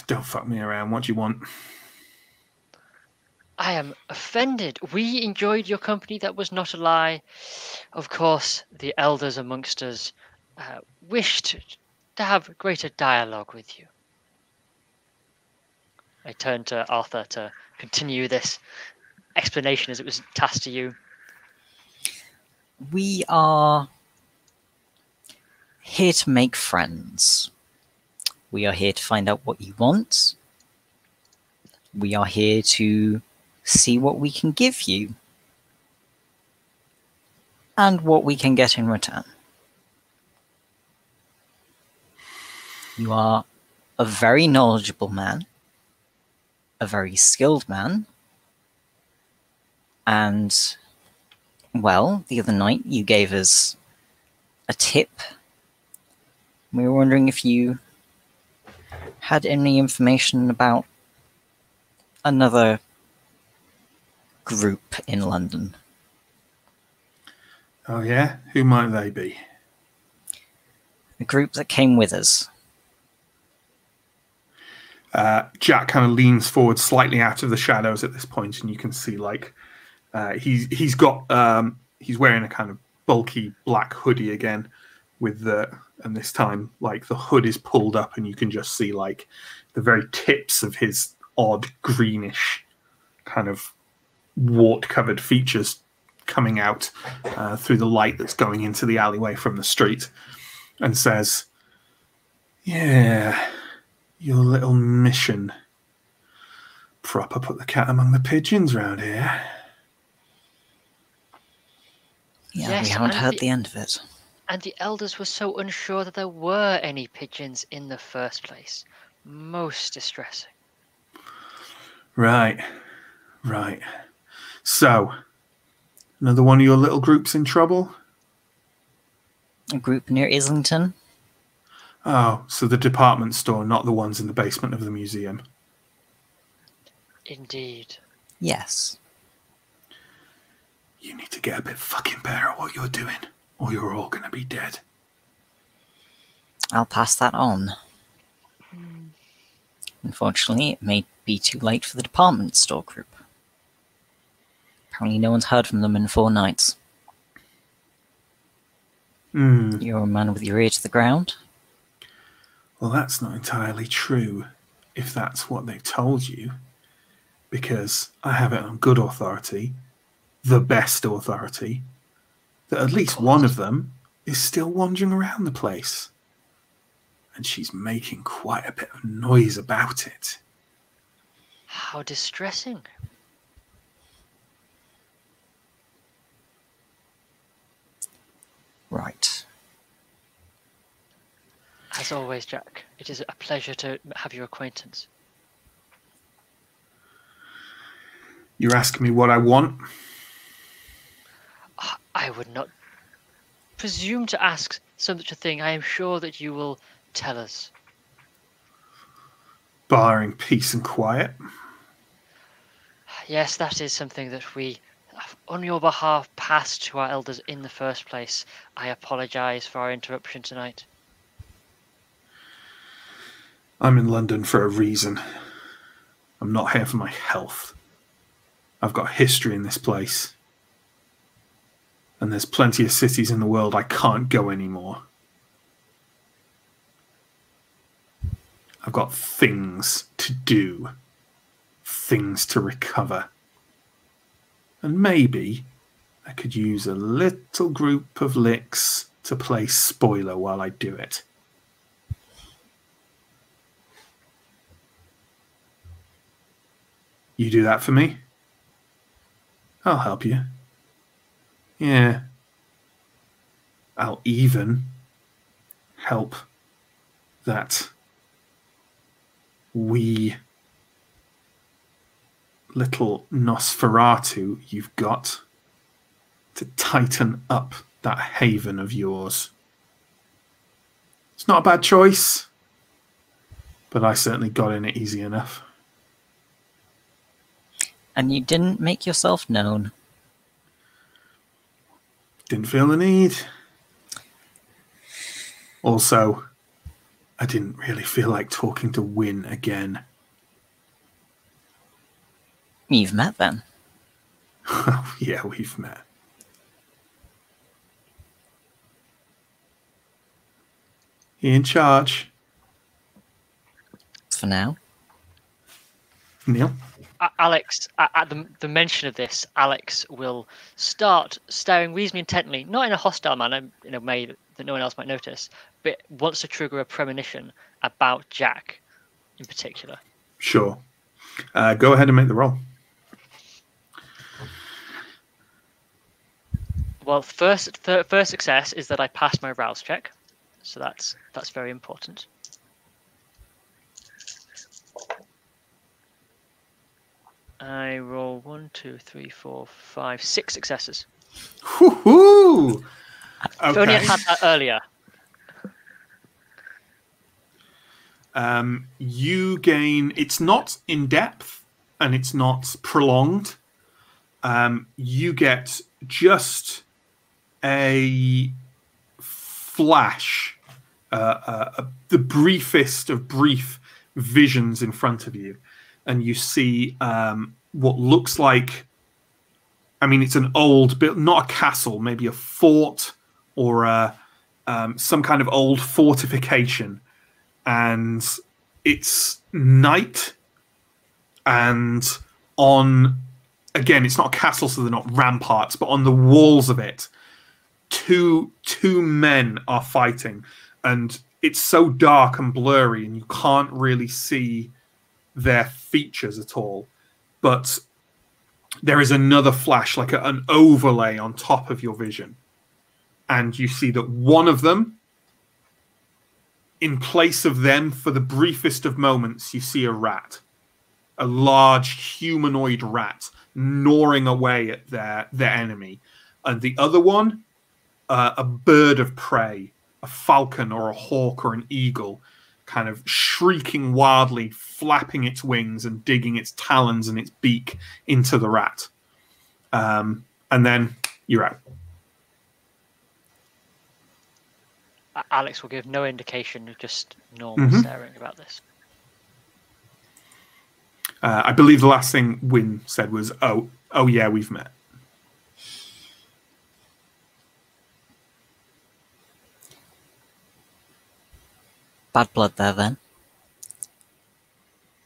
A: Don't fuck me around. What do you want?
F: I am offended. We enjoyed your company, that was not a lie. Of course, the elders amongst us wished to have greater dialogue with you. I turned to Arthur to continue this explanation as it was tasked to you.
D: We are here to make friends. We are here to find out what you want. We are here to see what we can give you and what we can get in return. You are a very knowledgeable man, a very skilled man, and, well, the other night you gave us a tip. We were wondering if you had any information about another group in London.
A: Oh, yeah? Who might they be?
D: The group that came with us.
A: Jack kind of leans forward slightly out of the shadows at this point, and you can see, like, he's wearing a kind of bulky black hoodie again, and this time, like, the hood is pulled up, and you can just see, like, the very tips of his odd greenish kind of wart-covered features coming out through the light that's going into the alleyway from the street, and says, "Yeah, your little mission. Proper put the cat among the pigeons round here."
D: Yeah,
F: Yes,
D: we haven't
F: and
D: heard the end of it.
F: And the elders were so unsure that there were any pigeons in the first place. Most distressing.
A: Right. So, another one of your little groups in trouble?
D: A group near Islington?
A: Oh, so the department store, not the ones in the basement of the museum.
F: Indeed.
D: Yes.
A: You need to get a bit fucking better at what you're doing, or you're all going to be dead.
D: I'll pass that on. Unfortunately, it may be too late for the department store group. Apparently no one's heard from them in 4 nights. You're a man with your ear to the ground?
A: Well, that's not entirely true, if that's what they've told you. Because I have it on good authority, the best authority, that at least one of them is still wandering around the place. And she's making quite a bit of noise about it.
F: How distressing.
D: Right.
F: As always, Jack, it is a pleasure to have your acquaintance.
A: You're asking me what I want?
F: I would not presume to ask such a thing. I am sure that you will tell us.
A: Barring peace and quiet.
F: Yes, that is something that we, on your behalf, passed to our elders in the first place. I apologise for our interruption tonight.
A: I'm in London for a reason. I'm not here for my health. I've got history in this place. And there's plenty of cities in the world I can't go anymore. I've got things to do, things to recover. And maybe I could use a little group of licks to play spoiler while I do it. You do that for me? I'll help you. Yeah. I'll even help that wee little Nosferatu you've got to tighten up that haven of yours. It's not a bad choice, but I certainly got in it easy enough.
D: And you didn't make yourself known.
A: Didn't feel the need. Also, I didn't really feel like talking to Win again.
D: You've met then.
A: Yeah, we've met. You in charge?
D: For now.
A: Neill?
F: Alex, at the mention of this, Alex will start staring reasonably intently, not in a hostile manner, in a way that no one else might notice, but wants to trigger a premonition about Jack in particular.
A: Sure. Go ahead and make the roll.
F: Well, first success is that I passed my rouse check, so that's very important. I roll 1, 2, 3, 4, 5, 6 successes.
A: Woohoo!
F: If only I had that earlier.
A: You gain. It's not in depth and it's not prolonged. You get just a flash, the briefest of brief visions in front of you, and you see what looks like. I mean, it's an old build, not a castle, maybe a fort or some kind of old fortification. And it's night, and on, again, it's not a castle, so they're not ramparts, but on the walls of it, two men are fighting, and it's so dark and blurry, and you can't really see their features at all. But there is another flash, like an overlay on top of your vision, and you see that one of them, in place of them, for the briefest of moments, you see a rat, a large humanoid rat, gnawing away at their enemy. And the other one, a bird of prey, a falcon or a hawk or an eagle, kind of shrieking wildly, flapping its wings and digging its talons and its beak into the rat. And then you're out.
F: Alex will give no indication, just normal staring about this.
A: I believe the last thing Win said was, oh yeah, we've met.
D: Bad blood there, then.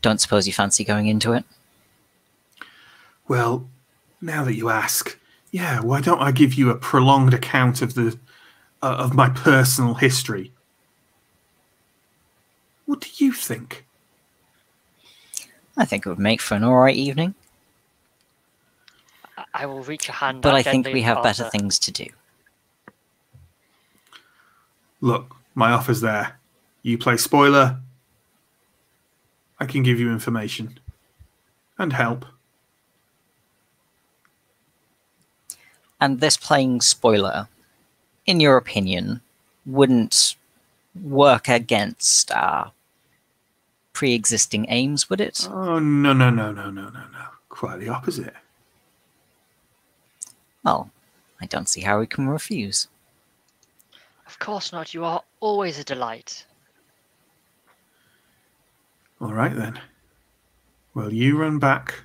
D: Don't suppose you fancy going into it?
A: Well, now that you ask, yeah, why don't I give you a prolonged account of of my personal history? What do you think?
D: I think it would make for an alright evening.
F: I will reach a hand.
D: But
F: out
D: I think
F: gently
D: we have
F: after.
D: better things to do.
A: Look, my offer's there. You play spoiler, I can give you information and help.
D: And this playing spoiler, in your opinion, wouldn't work against our pre-existing aims, would it?
A: Oh, no. Quite the opposite.
D: Well, I don't see how we can refuse.
F: Of course not. You are always a delight.
A: All right, then. Well, you run back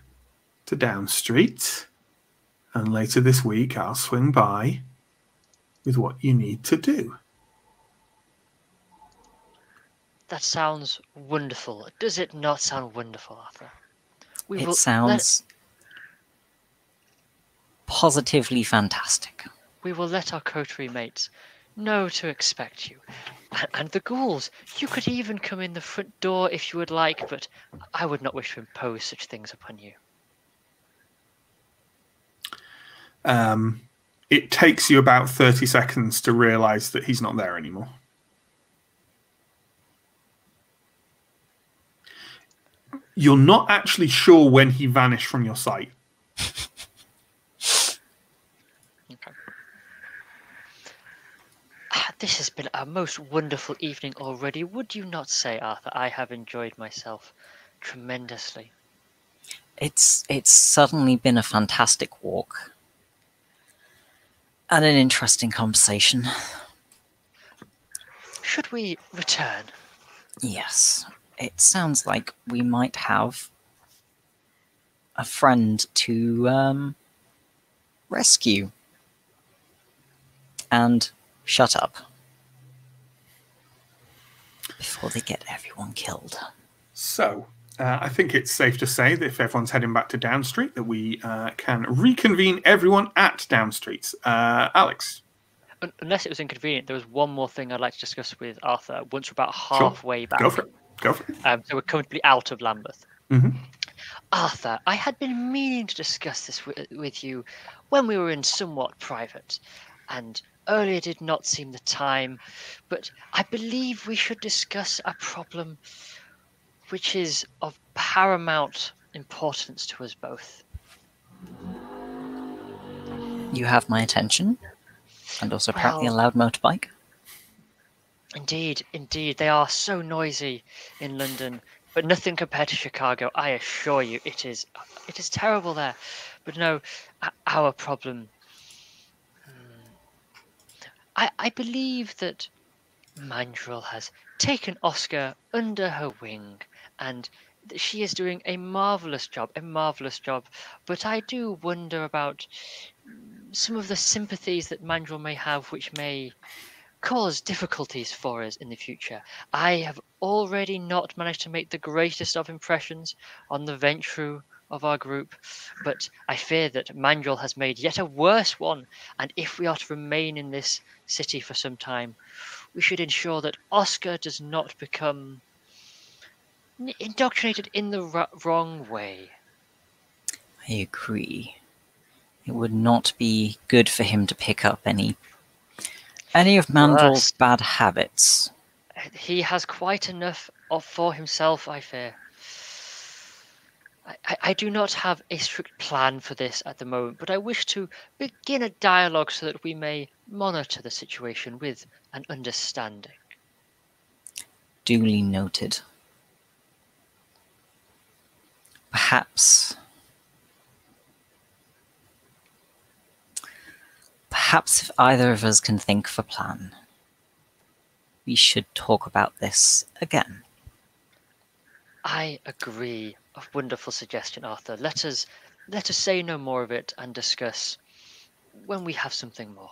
A: to Down Street, and later this week I'll swing by with what you need to do.
F: That sounds wonderful. Does it not sound wonderful, Arthur?
D: It sounds positively fantastic.
F: We will let our coterie mates know to expect you. And the ghouls, you could even come in the front door if you would like, but I would not wish to impose such things upon you.
A: It takes you about 30 seconds to realise that he's not there anymore. You're not actually sure when he vanished from your sight.
F: Okay. This has been a most wonderful evening already. Would you not say, Arthur? I have enjoyed myself tremendously.
D: It's suddenly been a fantastic walk. And an interesting conversation.
F: Should we return?
D: Yes. It sounds like we might have a friend to rescue. And shut up. Before they get everyone killed.
A: So, I think it's safe to say that if everyone's heading back to Down Street, that we can reconvene everyone at Down Street. Alex?
F: Unless it was inconvenient, there was one more thing I'd like to discuss with Arthur once we're about halfway back.
A: Go for it. Go for it.
F: So we're currently out of Lambeth.
A: Mm-hmm.
F: Arthur, I had been meaning to discuss this with you when we were in somewhat private, and earlier did not seem the time, but I believe we should discuss a problem which is of paramount importance to us both.
D: You have my attention, and also apparently a loud motorbike.
F: Indeed, indeed. They are so noisy in London, but nothing compared to Chicago. I assure you, it is terrible there. But no, our problem... I believe that Mandrill has taken Oscar under her wing, and she is doing a marvellous job, But I do wonder about some of the sympathies that Mandrill may have, which may cause difficulties for us in the future. I have already not managed to make the greatest of impressions on the Ventru of our group, but I fear that Mandrill has made yet a worse one, and if we are to remain in this city for some time, we should ensure that Oscar does not become indoctrinated in the wrong way.
D: I agree. It would not be good for him to pick up any of Mandrill's bad habits.
F: He has quite enough for himself, I fear. I do not have a strict plan for this at the moment, but I wish to begin a dialogue so that we may monitor the situation with an understanding.
D: Duly noted. Perhaps if either of us can think of a plan, we should talk about this again.
F: I agree. A wonderful suggestion, Arthur. Let us say no more of it and discuss when we have something more.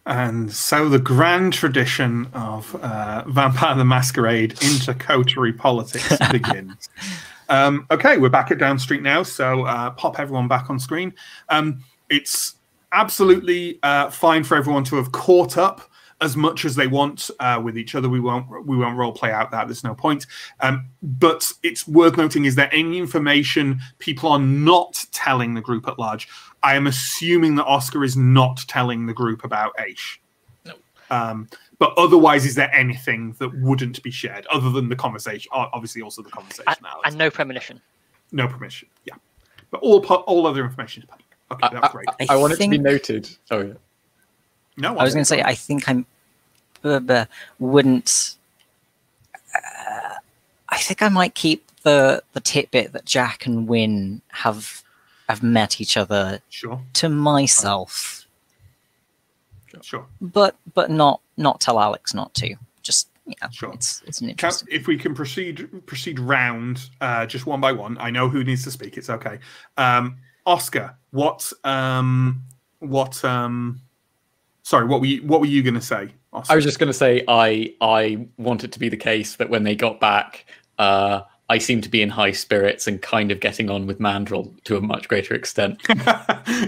A: And so the grand tradition of Vampire the Masquerade into coterie politics begins. Okay, we're back at Down Street now, so pop everyone back on screen. It's absolutely fine for everyone to have caught up as much as they want with each other. We won't role play out that. There's no point. But it's worth noting, is there any information people are not telling the group at large? I am assuming that Oscar is not telling the group about Aish.
C: No.
A: But otherwise, is there anything that wouldn't be shared other than the conversation? Obviously, also the conversation.
F: And no premonition.
A: No permission. Yeah. But all other information is public. Okay, that's great.
C: I want it to be noted. Sorry.
A: No,
D: I was going to say, I think wouldn't. I think I might keep the tidbit that Jack and Wynne have met each other to myself.
A: Sure.
D: But not tell Alex not to. Just
A: sure.
D: It's an interesting.
A: If we can proceed round just one by one. I know who needs to speak. It's okay. Oscar, so Sorry, what were you going to say, Oscar?
C: I was just going to say I want it to be the case that when they got back, I seem to be in high spirits and kind of getting on with Mandrill to a much greater extent.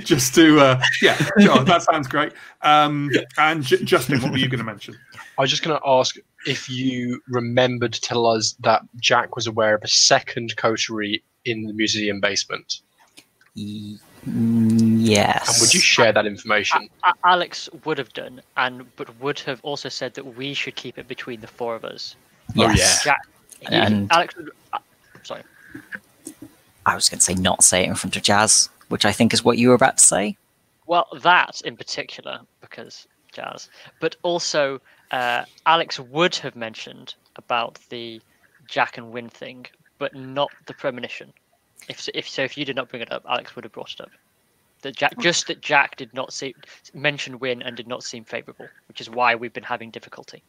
A: Just to, yeah, sure, that sounds great. And Justin, what were you going to mention?
E: I was just going to ask if you remembered to tell us that Jack was aware of a second coterie in the museum basement.
D: Yes.
E: And would you share that information?
F: Alex would have done, but would have also said that we should keep it between the four of us.
D: Yes.
F: Jack,
D: And
F: Alex would, sorry.
D: I was going to say not say it in front of Jazz, which I think is what you were about to say.
F: Well, that in particular, because Jazz, but also Alex would have mentioned about the Jack and Win thing, but not the premonition. If you did not bring it up, Alex would have brought it up. That Jack did not mention Win and did not seem favourable, which is why we've been having difficulty.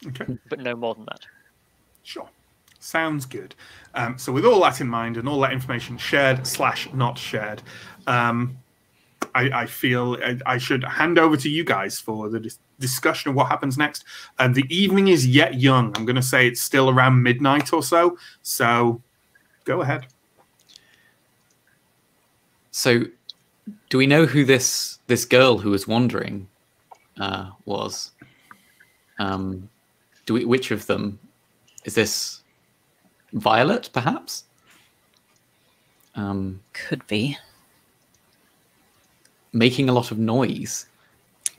A: Okay.
F: But no more than that.
A: Sure. Sounds good. So with all that in mind and all that information shared / not shared, I feel I should hand over to you guys for the discussion of what happens next. The evening is yet young. I'm going to say it's still around midnight or so. So go ahead.
C: So do we know who this girl who was wandering was? Which of them? Is this Violet, perhaps?
D: Could be.
C: Making a lot of noise.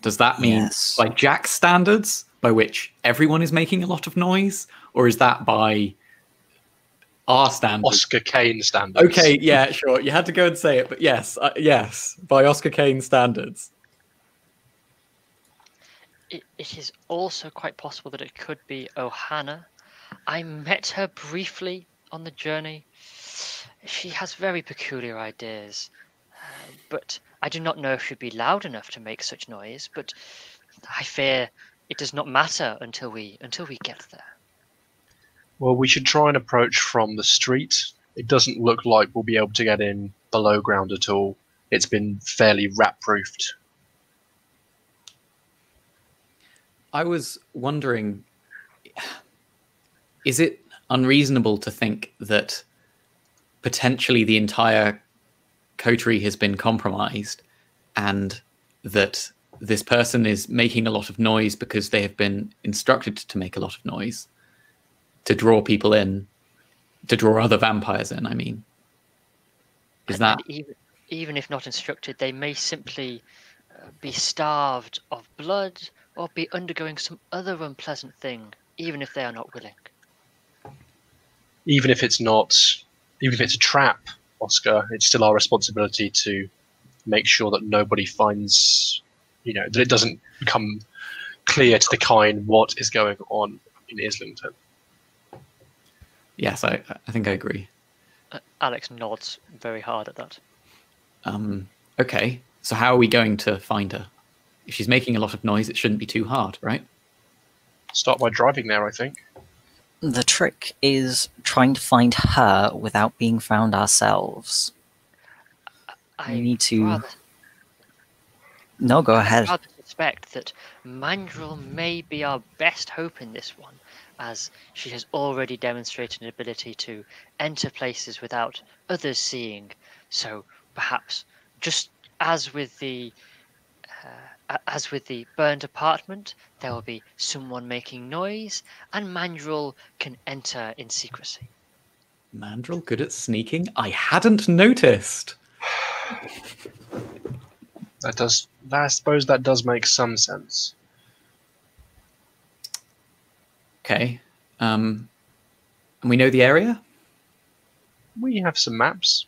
C: Does that mean
D: Yes.
C: by Jack's standards, by which everyone is making a lot of noise? Or is that by our standards?
E: Oscar Kane standards.
C: Okay, yeah, sure. You had to go and say it, but yes, by Oscar Kane standards.
F: It is also quite possible that it could be Ohana. I met her briefly on the journey. She has very peculiar ideas, but I do not know if she'd be loud enough to make such noise. But I fear it does not matter until we get there.
E: Well, we should try and approach from the street. It doesn't look like we'll be able to get in below ground at all. It's been fairly rat-proofed.
C: I was wondering, is it unreasonable to think that potentially the entire coterie has been compromised and that this person is making a lot of noise because they have been instructed to make a lot of noise to draw people in, to draw other vampires in, I mean? Is that...
F: Even if not instructed, they may simply be starved of blood or be undergoing some other unpleasant thing, even if they are not willing.
E: Even if it's a trap, Oscar, it's still our responsibility to make sure that nobody finds, that it doesn't become clear to the kind what is going on in Islington.
C: Yes, I think I agree.
F: Alex nods very hard at that.
C: Okay, so how are we going to find her? If she's making a lot of noise, it shouldn't be too hard, right?
E: Start by driving there, I think.
D: The trick is trying to find her without being found ourselves. We need to... No, go ahead.
F: I rather suspect that Mandrill may be our best hope in this one, as she has already demonstrated an ability to enter places without others seeing. So perhaps, just as with the burned apartment, there will be someone making noise, and Mandrill can enter in secrecy.
C: Mandrill good at sneaking? I hadn't noticed.
E: I suppose that does make some sense.
C: Okay. And we know the area?
E: We have some maps.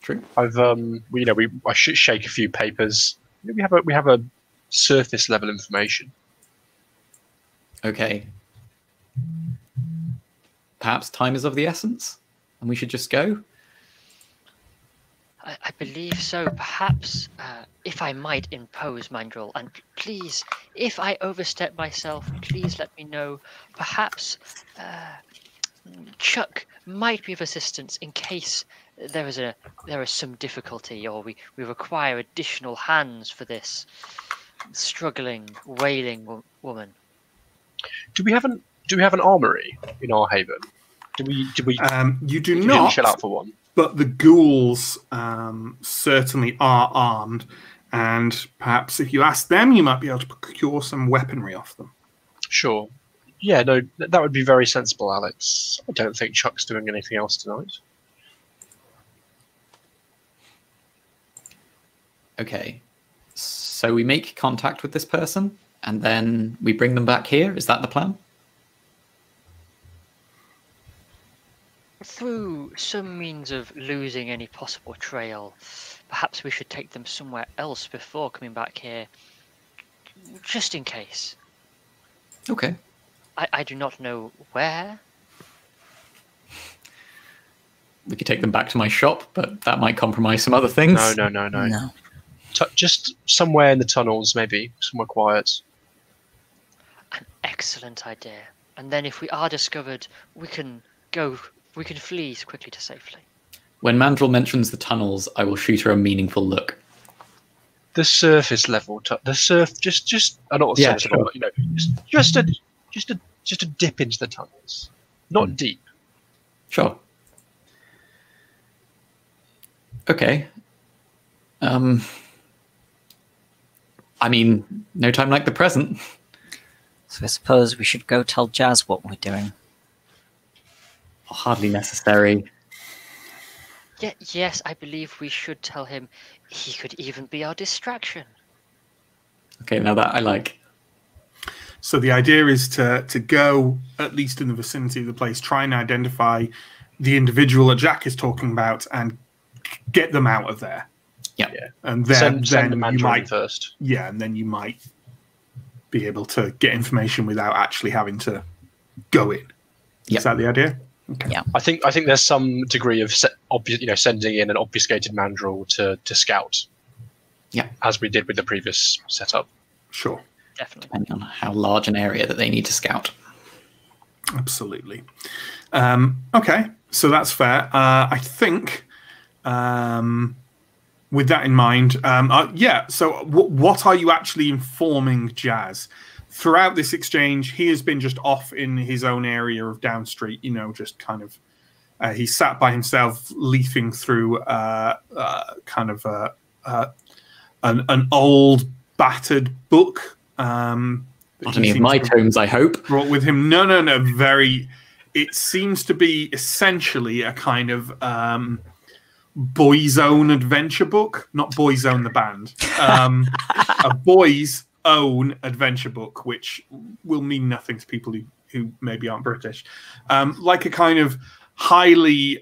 C: True.
E: I should shake a few papers. We have a surface level information.
C: Okay. Perhaps time is of the essence, and we should just go?
F: I believe so. Perhaps, if I might impose, Mandrill, and please, if I overstep myself, please let me know. Perhaps Chuck might be of assistance in case there is some difficulty, or we require additional hands for this struggling, wailing woman.
E: Do we have an armory in our haven? Do we
A: You do
E: didn't
A: not.
E: shell out for one?
A: But the ghouls certainly are armed, and perhaps if you ask them, you might be able to procure some weaponry off them.
E: Sure. Yeah, no, that would be very sensible, Alex. I don't think Chuck's doing anything else tonight.
C: Okay. So we make contact with this person, and then we bring them back here? Is that the plan?
F: Through some means of losing any possible trail, perhaps we should take them somewhere else before coming back here, just in case.
C: Okay.
F: I do not know where.
C: We could take them back to my shop, but that might compromise some other things.
E: No. Just somewhere in the tunnels, maybe. Somewhere quiet.
F: An excellent idea. And then if we are discovered, we can flee quickly to safely.
C: When Mandrel mentions the tunnels, I will shoot her a meaningful look.
E: The surface level, just not
C: Yeah,
E: sensible,
C: sure.
E: but, you know, just a dip into the tunnels, not deep.
C: Sure. Okay. I mean, no time like the present.
D: So I suppose we should go tell Jazz what we're doing.
C: Hardly necessary.
F: Yes, I believe we should tell him. He could even be our distraction.
C: Okay, now that I like.
A: So the idea is to go, at least in the vicinity of the place, try and identify the individual that Jack is talking about and get them out of there.
C: Yeah.
A: And then
E: Send the
A: you
E: Mandarin
A: might
E: first.
A: Yeah, and then you might be able to get information without actually having to go in.
C: Yep.
A: Is that the idea? Okay.
D: Yeah.
E: I think there's some degree of sending in an obfuscated mandrill to scout.
C: Yeah.
E: As we did with the previous setup.
A: Sure.
F: Definitely.
C: Depending on how large an area that they need to scout.
A: Absolutely. Okay, so that's fair. I think, with that in mind, so what are you actually informing Jazz? Throughout this exchange, he has been just off in his own area of Down Street, just kind of, he sat by himself leafing through kind of an old, battered book.
C: Not any of my tomes, I hope.
A: Brought with him. No. Very. It seems to be essentially a kind of Boys' Own adventure book, not Boys' Own the band. A Boys' Own adventure book, which will mean nothing to people who maybe aren't British. Like a kind of highly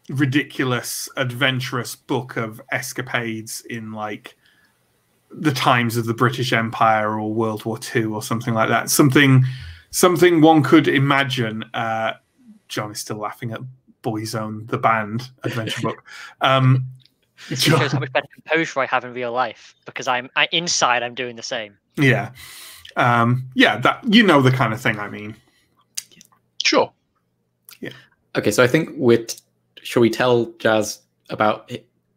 A: ridiculous, adventurous book of escapades in like the times of the British Empire or World War II or something like that. Something one could imagine. John is still laughing at Boys' Own the band adventure book.
F: This shows how much better composure I have in real life because inside I'm doing the same.
A: Yeah. That the kind of thing I mean.
E: Sure.
A: Yeah.
C: Okay, so I think shall we tell Jazz about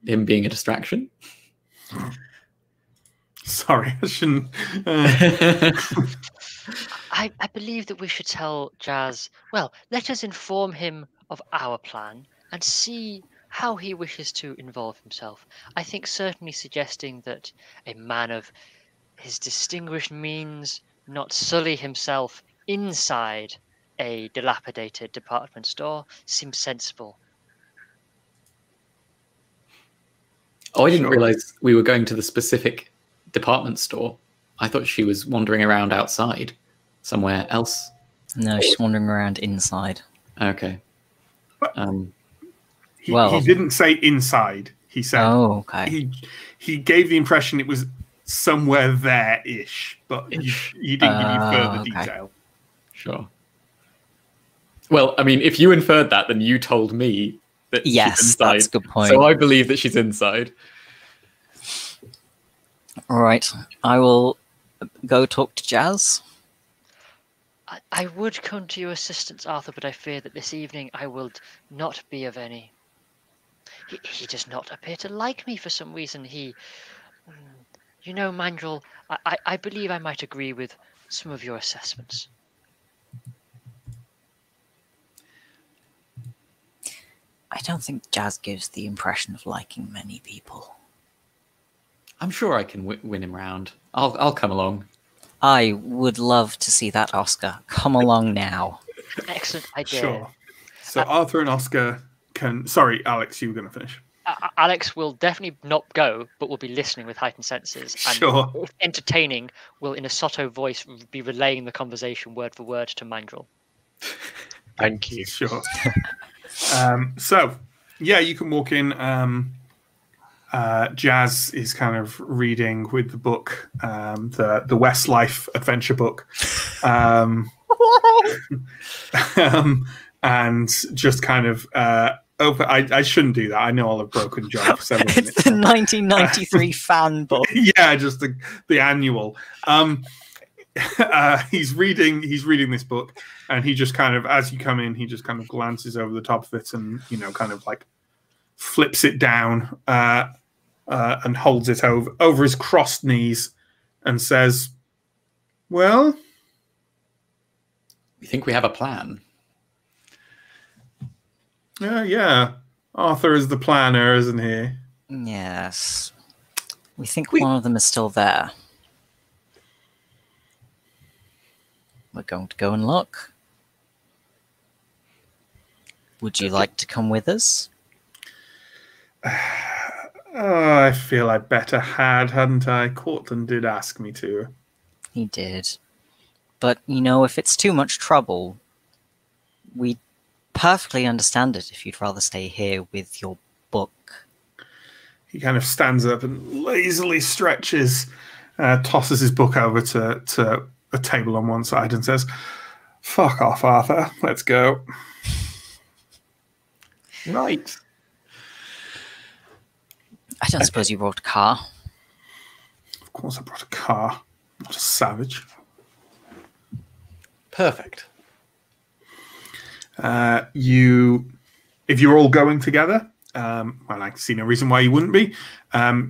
C: him being a distraction?
A: Sorry, I shouldn't.
F: I believe that we should tell Jazz, well, let us inform him of our plan and see how he wishes to involve himself. I think certainly suggesting that a man of his distinguished means not sully himself inside a dilapidated department store seems sensible.
C: Oh, I didn't realize we were going to the specific department store. I thought she was wandering around outside somewhere else.
D: No, she's wandering around inside.
C: Okay.
A: He didn't say inside. He said,
D: "Oh, okay."
A: He gave the impression it was somewhere there-ish, but he didn't give you further detail.
C: Sure. Well, I mean, if you inferred that, then you told me that she's inside.
D: That's a good point.
C: So I believe that she's inside.
D: All right, I will go talk to Jazz.
F: I would come to your assistance, Arthur, but I fear that this evening I will not be of any. He does not appear to like me for some reason. He You know, Mandrel, I believe I might agree with some of your assessments.
D: I don't think Jazz gives the impression of liking many people.
C: I'm sure I can win him round. I'll come along.
D: I would love to see that, Oscar. Come along now.
F: Excellent idea.
A: Sure. So Arthur and Oscar can... Sorry, Alex, you were going to finish.
F: Alex will definitely not go, but will be listening with heightened senses. And
A: Sure.
F: if entertaining, will in a sotto voice be relaying the conversation word for word to Mandrel.
E: Thank you.
A: Sure. So, yeah, you can walk in. Jazz is kind of reading with the book, the Westlife adventure book. And just kind of open. I shouldn't do that. I know I'll have broken John for several minutes.
D: It's the 1993 fan book.
A: Yeah, just the annual. He's reading this book, and he just kind of, as you come in, he just kind of glances over the top of it and, you know, kind of like flips it down and holds it over his crossed knees and says, "Well,
C: You think we have a plan?
A: yeah. Arthur is the planner, isn't he?"
D: Yes. We think one of them is still there. We're going to go and look. Would you like to come with us?
A: Oh, I feel I better hadn't I? Cortland did ask me to.
D: He did. But, you know, if it's too much trouble, we perfectly understand it if you'd rather stay here with your book.
A: He kind of stands up and lazily stretches, tosses his book over to a table on one side and says, "Fuck off, Arthur. Let's go."
C: Right.
D: I don't suppose you brought a car.
A: Of course I brought a car. Not a savage.
C: Perfect.
A: If you're all going together, well, I see no reason why you wouldn't be.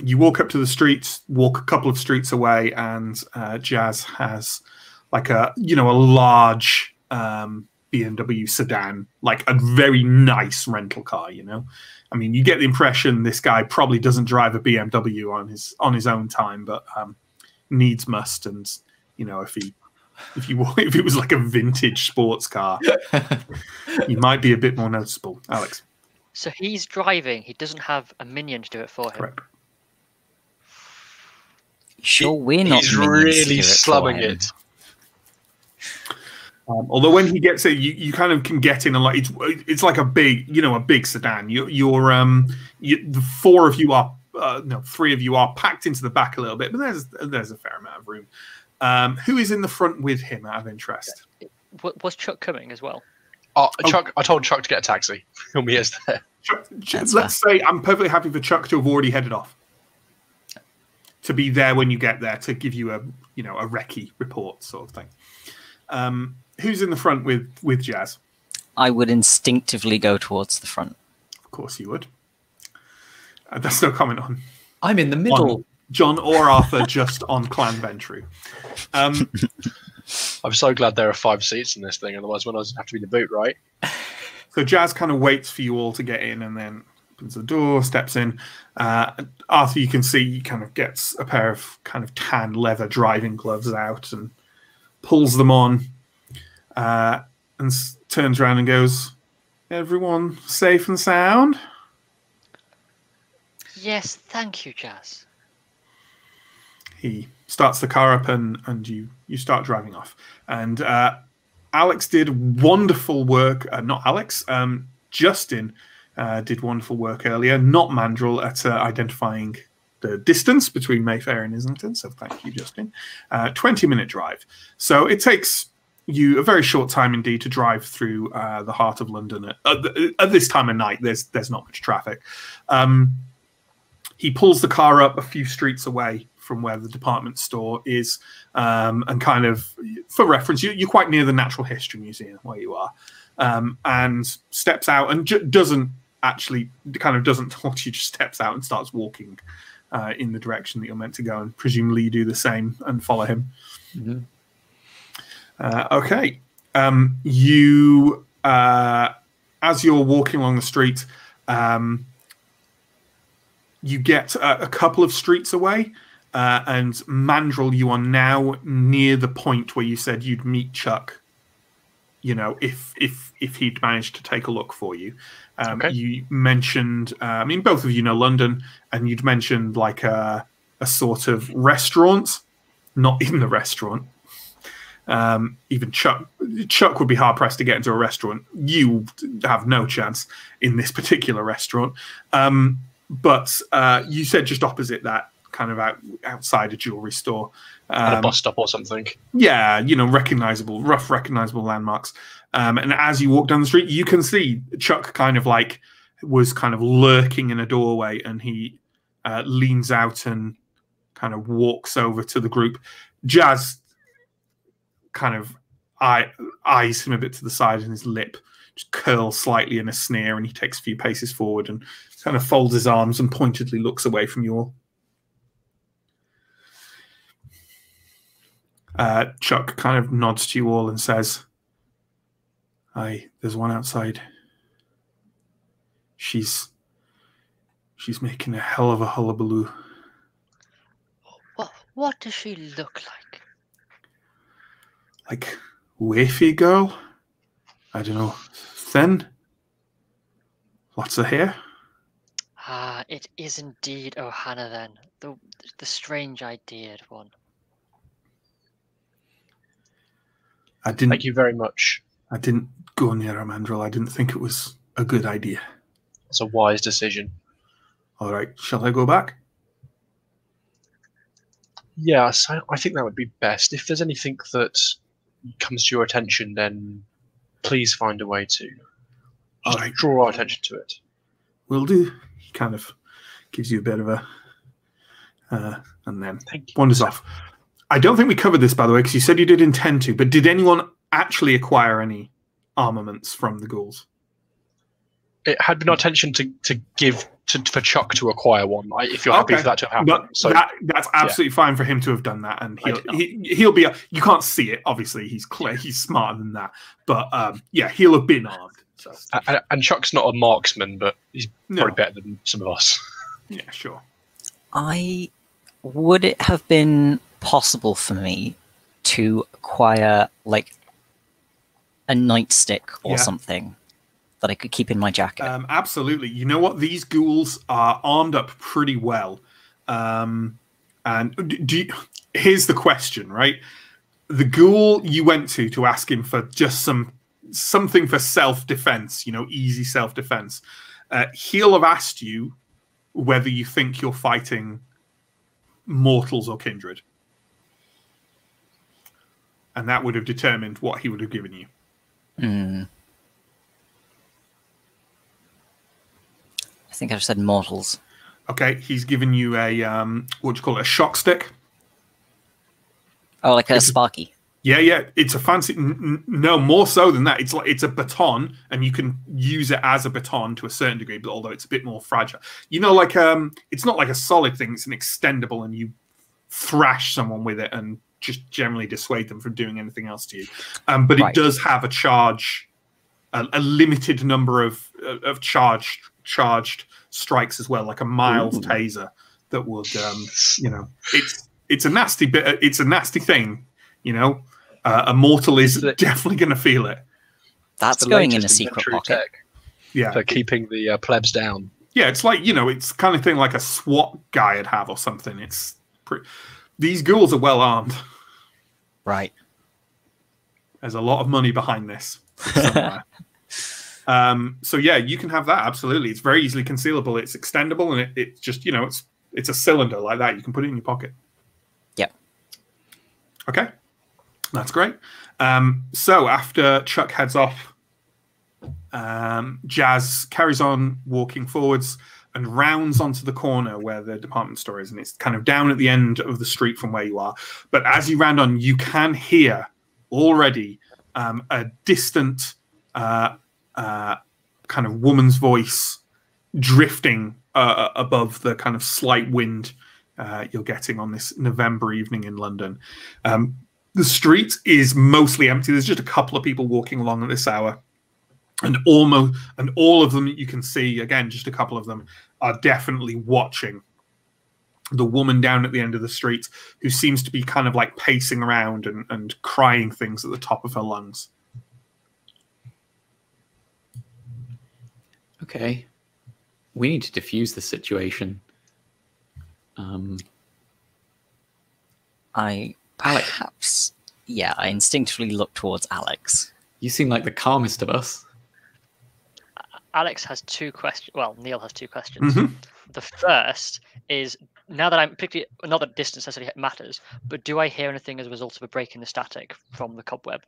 A: You walk up to the streets, walk a couple of streets away, and Jazz has like a large BMW sedan, like a very nice rental car. You know, I mean, you get the impression this guy probably doesn't drive a BMW on his own time, but needs must. And you know, if it was like a vintage sports car, he might be a bit more noticeable. Alex.
F: So he's driving. He doesn't have a minion to do it for him.
A: Correct.
D: Sure, we're not.
E: He's
D: minions to
E: really
D: do it for
E: slumming
D: him.
E: it.
A: Although when he gets it, you kind of can get in, and like it's like a big sedan. The four of you are three of you are packed into the back a little bit, but there's a fair amount of room. Who is in the front with him, out of interest?
F: Was Chuck coming as well?
E: Chuck, I told Chuck to get a taxi. He'll meet us there.
A: Let's say I'm perfectly happy for Chuck to have already headed off, to be there when you get there, to give you a recce report sort of thing. Who's in the front with Jazz?
D: I would instinctively go towards the front.
A: Of course you would. That's no comment on.
C: I'm in the middle.
A: John or Arthur, just on Clan Ventru.
E: I'm so glad there are 5 seats in this thing. Otherwise, one of us would have to be the boot, right?
A: So Jazz kind of waits for you all to get in, and then opens the door, steps in. Arthur, you can see, he kind of gets a pair of kind of tan leather driving gloves out and pulls them on, and turns around and goes, "Everyone safe and sound?"
F: Yes, thank you, Jazz.
A: He starts the car up, and you start driving off. And Alex did wonderful work. Not Alex. Justin did wonderful work earlier. Not Mandrel, at identifying the distance between Mayfair and Islington. So thank you, Justin. 20-minute drive. So it takes you a very short time indeed to drive through the heart of London. At this time of night, there's not much traffic. He pulls the car up a few streets away from where the department store is, and kind of, for reference, you're quite near the Natural History Museum where you are, and steps out and doesn't talk to you, just steps out and starts walking in the direction that you're meant to go, and presumably you do the same and follow him.
C: Mm-hmm.
A: Okay. You, as you're walking along the street, you get a couple of streets away, and Mandrill, you are now near the point where you said you'd meet Chuck. You know, if he'd managed to take a look for you.
E: Okay.
A: You mentioned, I mean, both of you know London, and you'd mentioned like a sort of restaurant, not in the restaurant. Even Chuck would be hard pressed to get into a restaurant. You have no chance in this particular restaurant. But you said just opposite that, kind of outside a jewelry store.
E: At a bus stop or something.
A: Yeah, you know, rough recognizable landmarks. And as you walk down the street, you can see Chuck kind of like was kind of lurking in a doorway, and he leans out and kind of walks over to the group. Jazz kind of eyes him a bit to the side, and his lip just curls slightly in a sneer, and he takes a few paces forward and kind of folds his arms and pointedly looks away from you all. Chuck kind of nods to you all and says, "Aye, there's one outside. She's making a hell of a hullabaloo."
F: What does she look like?
A: Like wafy girl? I don't know. Thin? Lots of hair?
F: Ah, it is indeed Ohana then, the strange ideaed one.
E: Thank you very much.
A: I didn't go near her, Mandrill. I didn't think it was a good idea.
E: It's a wise decision.
A: All right, shall I go back?
E: Yes, I think that would be best. If there's anything that comes to your attention, then please find a way to
A: All right.
E: draw our attention to it.
A: Will do. He kind of gives you a bit of a... and then
E: Thank you.
A: wanders off. I don't think we covered this, by the way, because you said you did intend to, but did anyone actually acquire any armaments from the ghouls?
E: It had been our intention to give for Chuck to acquire one, if you're happy for that to have happened.
A: But
E: So
A: that's absolutely fine for him to have done that, and he'll be. You can't see it, obviously. He's clear. He's smarter than that. But yeah, he'll have been armed. So.
E: And Chuck's not a marksman, but he's probably better than some of us.
A: Yeah, sure.
D: Would it have been possible for me to acquire like a nightstick or something that I could keep in my jacket?
A: Absolutely. You know what? These ghouls are armed up pretty well. And here's the question, right? The ghoul you went to ask him for just something for self-defense, you know, easy self-defense. He'll have asked you whether you think you're fighting mortals or kindred. And that would have determined what he would have given you.
D: I think I've said mortals.
A: Okay, he's given you a what do you call it? A shock stick.
D: Oh, like a Sparky.
A: Yeah. It's a fancy. No, more so than that. It's a baton, and you can use it as a baton to a certain degree, but although it's a bit more fragile. You know, like it's not like a solid thing. It's an extendable, and you thrash someone with it and just generally dissuade them from doing anything else to you. But it does have a charge, a limited number of charged strikes as well, like a mild taser that would, you know, it's a nasty bit. It's a nasty thing, you know. A mortal is definitely going to feel it.
D: That's going in a secret pocket.
E: Yeah, for keeping the plebs down.
A: Yeah, it's like, you know, it's kind of thing like a SWAT guy would have or something. It's these ghouls are well armed.
D: Right.
A: There's a lot of money behind this somewhere. So yeah, you can have that. Absolutely. It's very easily concealable. It's extendable, and it's just, you know, it's a cylinder like that. You can put it in your pocket.
D: Yep.
A: Okay. That's great. So after Chuck heads off, Jazz carries on walking forwards and rounds onto the corner where the department store is, and it's kind of down at the end of the street from where you are. But as you round on, you can hear already a distant kind of woman's voice drifting above the kind of slight wind you're getting on this November evening in London. The street is mostly empty. There's just a couple of people walking along at this hour. And all of them that you can see, again, just a couple of them, are definitely watching the woman down at the end of the street who seems to be kind of like pacing around and crying things at the top of her lungs.
C: Okay. We need to diffuse the situation.
D: I instinctively look towards Alex.
C: You seem like the calmest of us.
F: Alex has 2 questions. Well, Neill has 2 questions. The first is, now that I'm particularly, not that distance necessarily matters, but do I hear anything as a result of a break in the static from the cobweb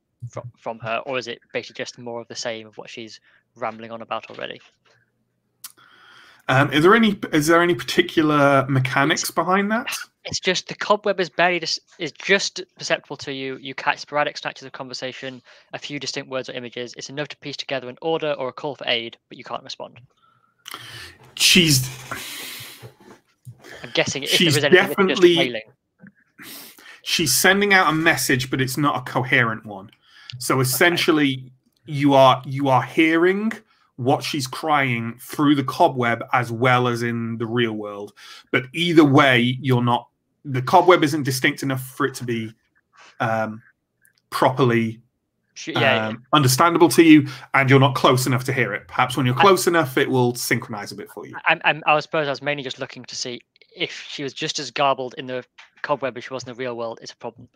F: from her, or is it basically just more of the same of what she's rambling on about already?
A: Is there any particular mechanics behind that?
F: It's just the cobweb is just perceptible to you. You catch sporadic snatches of conversation, a few distinct words or images. It's enough to piece together an order or a call for aid, but you can't respond. I'm guessing if
A: she's
F: there is anything,
A: definitely
F: it's just wailing.
A: She's sending out a message, but it's not a coherent one. So essentially, you are hearing what she's crying through the cobweb as well as in the real world. But either way, the cobweb isn't distinct enough for it to be properly understandable to you, and you're not close enough to hear it. Perhaps when you're close enough, it will synchronize a bit for you.
F: I suppose I was mainly just looking to see if she was just as garbled in the cobweb as she was in the real world. It's a problem.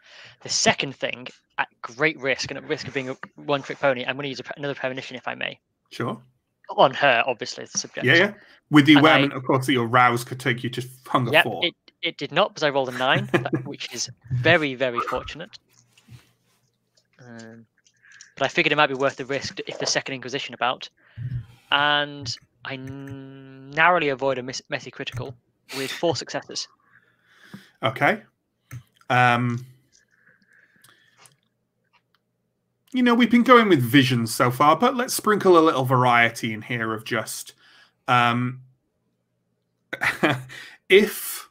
F: The second thing, at great risk and at risk of being a one-trick pony, I'm going to use another premonition, if I may.
A: Sure.
F: On her, obviously, the subject.
A: Yeah. With the awareness, of course, that your rouse could take you to hunger 4.
F: It did not, because I rolled a 9, which is very, very fortunate. But I figured it might be worth the risk if the Second Inquisition about. And I narrowly avoid a messy critical with 4 successes.
A: Okay. We've been going with visions so far, but let's sprinkle a little variety in here of just if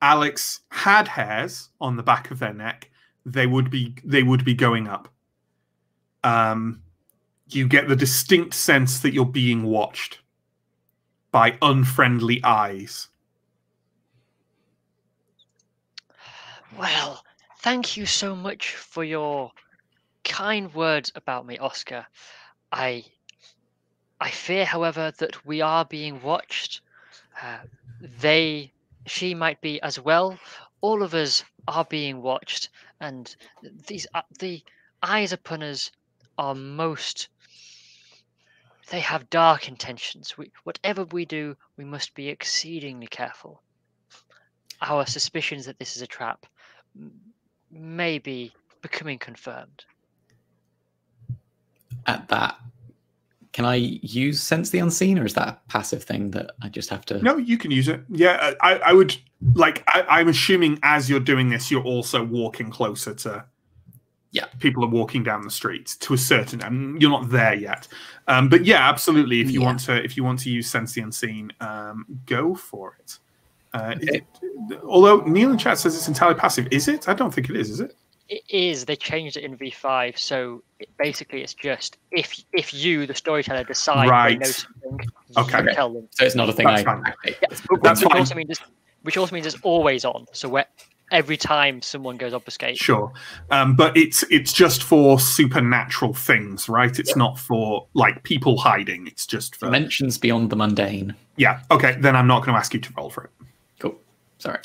A: Alex had hairs on the back of their neck, they would be going up. You get the distinct sense that you're being watched by unfriendly eyes.
F: Well, thank you so much for your kind words about me, Oscar. I fear, however, that we are being watched. She might be as well. All of us are being watched, and the eyes upon us are they have dark intentions. Whatever we do, we must be exceedingly careful. Our suspicions that this is a trap may be becoming confirmed.
C: At that, can I use Sense the Unseen, or is that a passive thing that I just have to...
A: No, you can use it. Yeah, I would... I'm assuming as you're doing this, you're also walking closer to... Yeah, people are walking down the street to a certain... you're not there yet. But yeah, absolutely. If you want to use Sense the Unseen, go for it. Okay. Although Neill in chat says it's entirely passive. Is it? I don't think it is it?
F: It is. They changed it in V5, so basically it's just if you, the storyteller, decide they know something, you can tell them.
C: So it's not a thing.
A: That's fine.
F: That's fine. Which also means it's always on. So every time someone goes obfuscate.
A: Sure, but it's just for supernatural things, right? It's not for people hiding. It's just for
C: dimensions beyond the mundane.
A: Yeah. Okay. Then I'm not going to ask you to roll for it.
C: Cool. Sorry.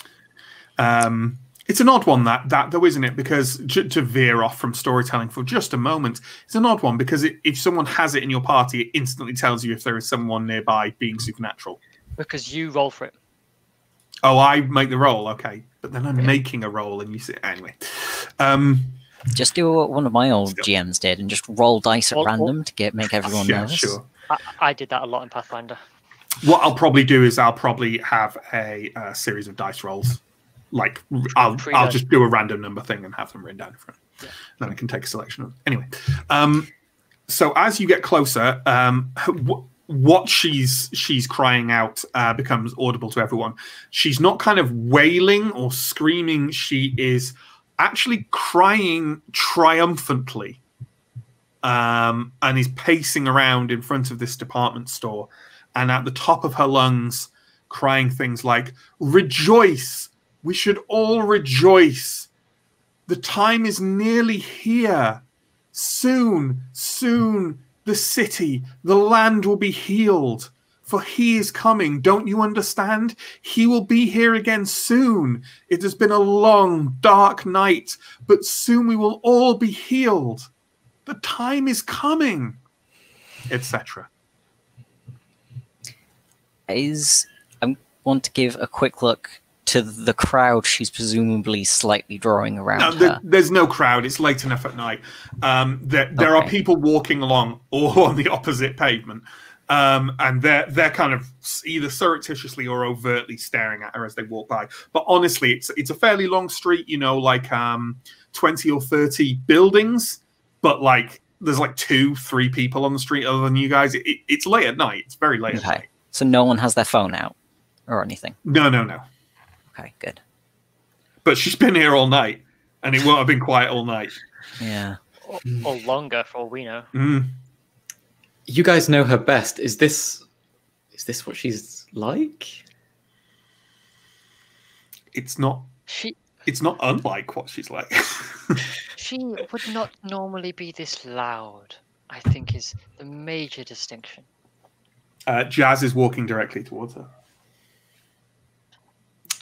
A: It's an odd one that though, isn't it? Because to veer off from storytelling for just a moment, it's an odd one because if someone has it in your party, it instantly tells you if there is someone nearby being supernatural.
F: Because you roll for it.
A: Oh, I make the roll, okay. But then I'm making a roll and you say anyway.
D: Just do what one of my old GMs did and just roll dice at random to make everyone nervous.
A: Sure.
F: I did that a lot in Pathfinder.
A: What I'll probably do is I'll probably have a series of dice rolls. I'll just do a random number thing and have them written down in front. Yeah. Then I can take a selection of them. Anyway, so as you get closer, what she's crying out becomes audible to everyone. She's not kind of wailing or screaming. She is actually crying triumphantly, and is pacing around in front of this department store, and at the top of her lungs crying things like, "Rejoice! We should all rejoice! The time is nearly here. Soon, soon, the city, the land will be healed. For he is coming, don't you understand? He will be here again soon. It has been a long, dark night, but soon we will all be healed. The time is coming," etc.
D: I want to give a quick look to the crowd she's presumably slightly drawing around her.
A: There's no crowd. It's late enough at night. There are people walking along or on the opposite pavement. And they're kind of either surreptitiously or overtly staring at her as they walk by. But honestly, it's a fairly long street, like 20 or 30 buildings, but like there's like 2-3 people on the street other than you guys. It's late at night. It's very late at night.
D: So no one has their phone out or anything?
A: No.
D: Okay, good.
A: But she's been here all night, and it won't have been quiet all night.
D: Yeah.
F: Or longer, for all we know.
A: Mm.
C: You guys know her best. Is this what she's like?
A: It's not unlike what she's like.
F: She would not normally be this loud, I think, is the major distinction.
A: Jazz is walking directly towards her.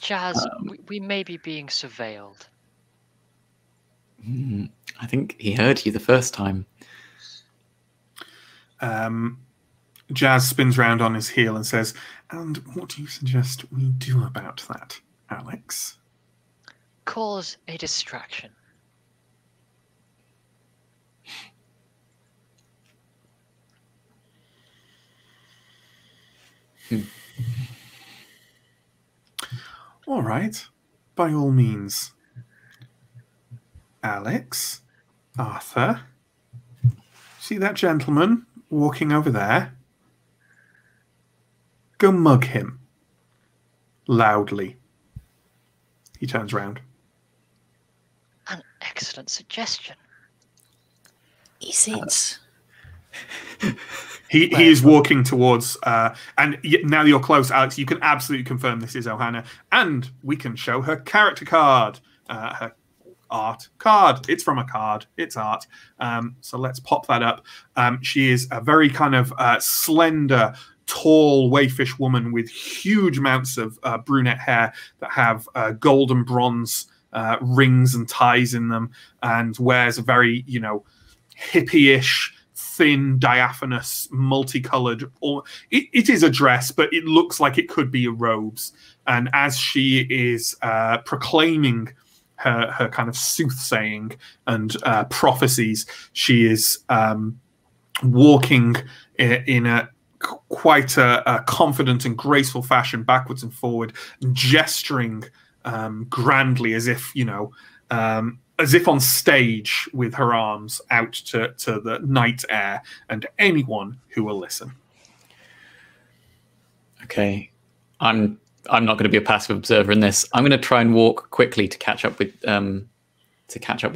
F: Jazz, we may be being surveilled.
C: I think he heard you the first time.
A: Jazz spins round on his heel and says, "And what do you suggest we do about that, Alex?"
F: Cause a distraction.
A: All right, by all means. Alex, Arthur, see that gentleman walking over there? Go mug him. Loudly. He turns round.
F: An excellent suggestion.
D: Is it?
A: He is walking towards, and now you're close, Alex, you can absolutely confirm this is Ohana, and we can show her character card, her art card. It's from a card. It's art. So let's pop that up. She is a very kind of slender, tall, waifish woman with huge amounts of brunette hair that have gold and bronze rings and ties in them, and wears a very, hippie-ish, thin, diaphanous, multicolored, or it is a dress, but it looks like it could be a robes. And as she is proclaiming her kind of soothsaying and prophecies, she is walking in a quite a confident and graceful fashion, backwards and forward, gesturing grandly, as if as if on stage, with her arms out to the night air and anyone who will listen.
C: Okay, I'm not going to be a passive observer in this. I'm going to try and walk quickly to catch up with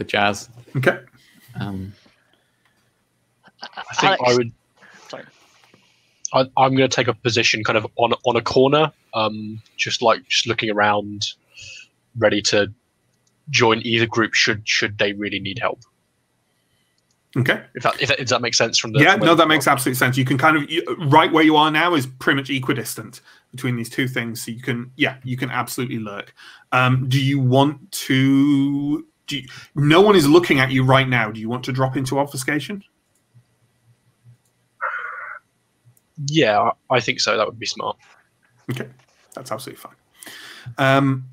C: Jazz.
A: Okay.
E: I think
F: Alex,
E: I would.
F: Sorry.
E: I'm going to take a position kind of on a corner, just looking around, ready to join either group should they really need help.
A: Okay.
E: If that makes sense from the
A: that makes absolute sense. You can kind of right where you are now is pretty much equidistant between these two things, so you can absolutely lurk. Do you want to? No one is looking at you right now. Do you want to drop into obfuscation?
E: Yeah, I think so. That would be smart.
A: Okay, that's absolutely fine.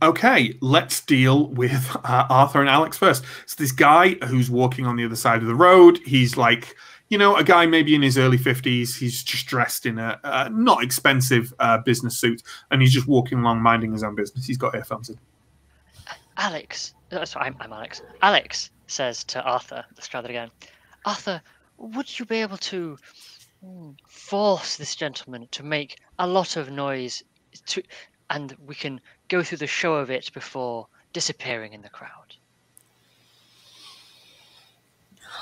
A: Okay, let's deal with Arthur and Alex first. So this guy who's walking on the other side of the road, he's like, a guy maybe in his early 50s. He's just dressed in a not expensive business suit, and he's just walking along minding his own business. He's got earphones in.
F: Alex, sorry, I'm Alex. Alex says to Arthur, let's try that again. Arthur, would you be able to force this gentleman to make a lot of noise, and we can go through the show of it before disappearing in the crowd.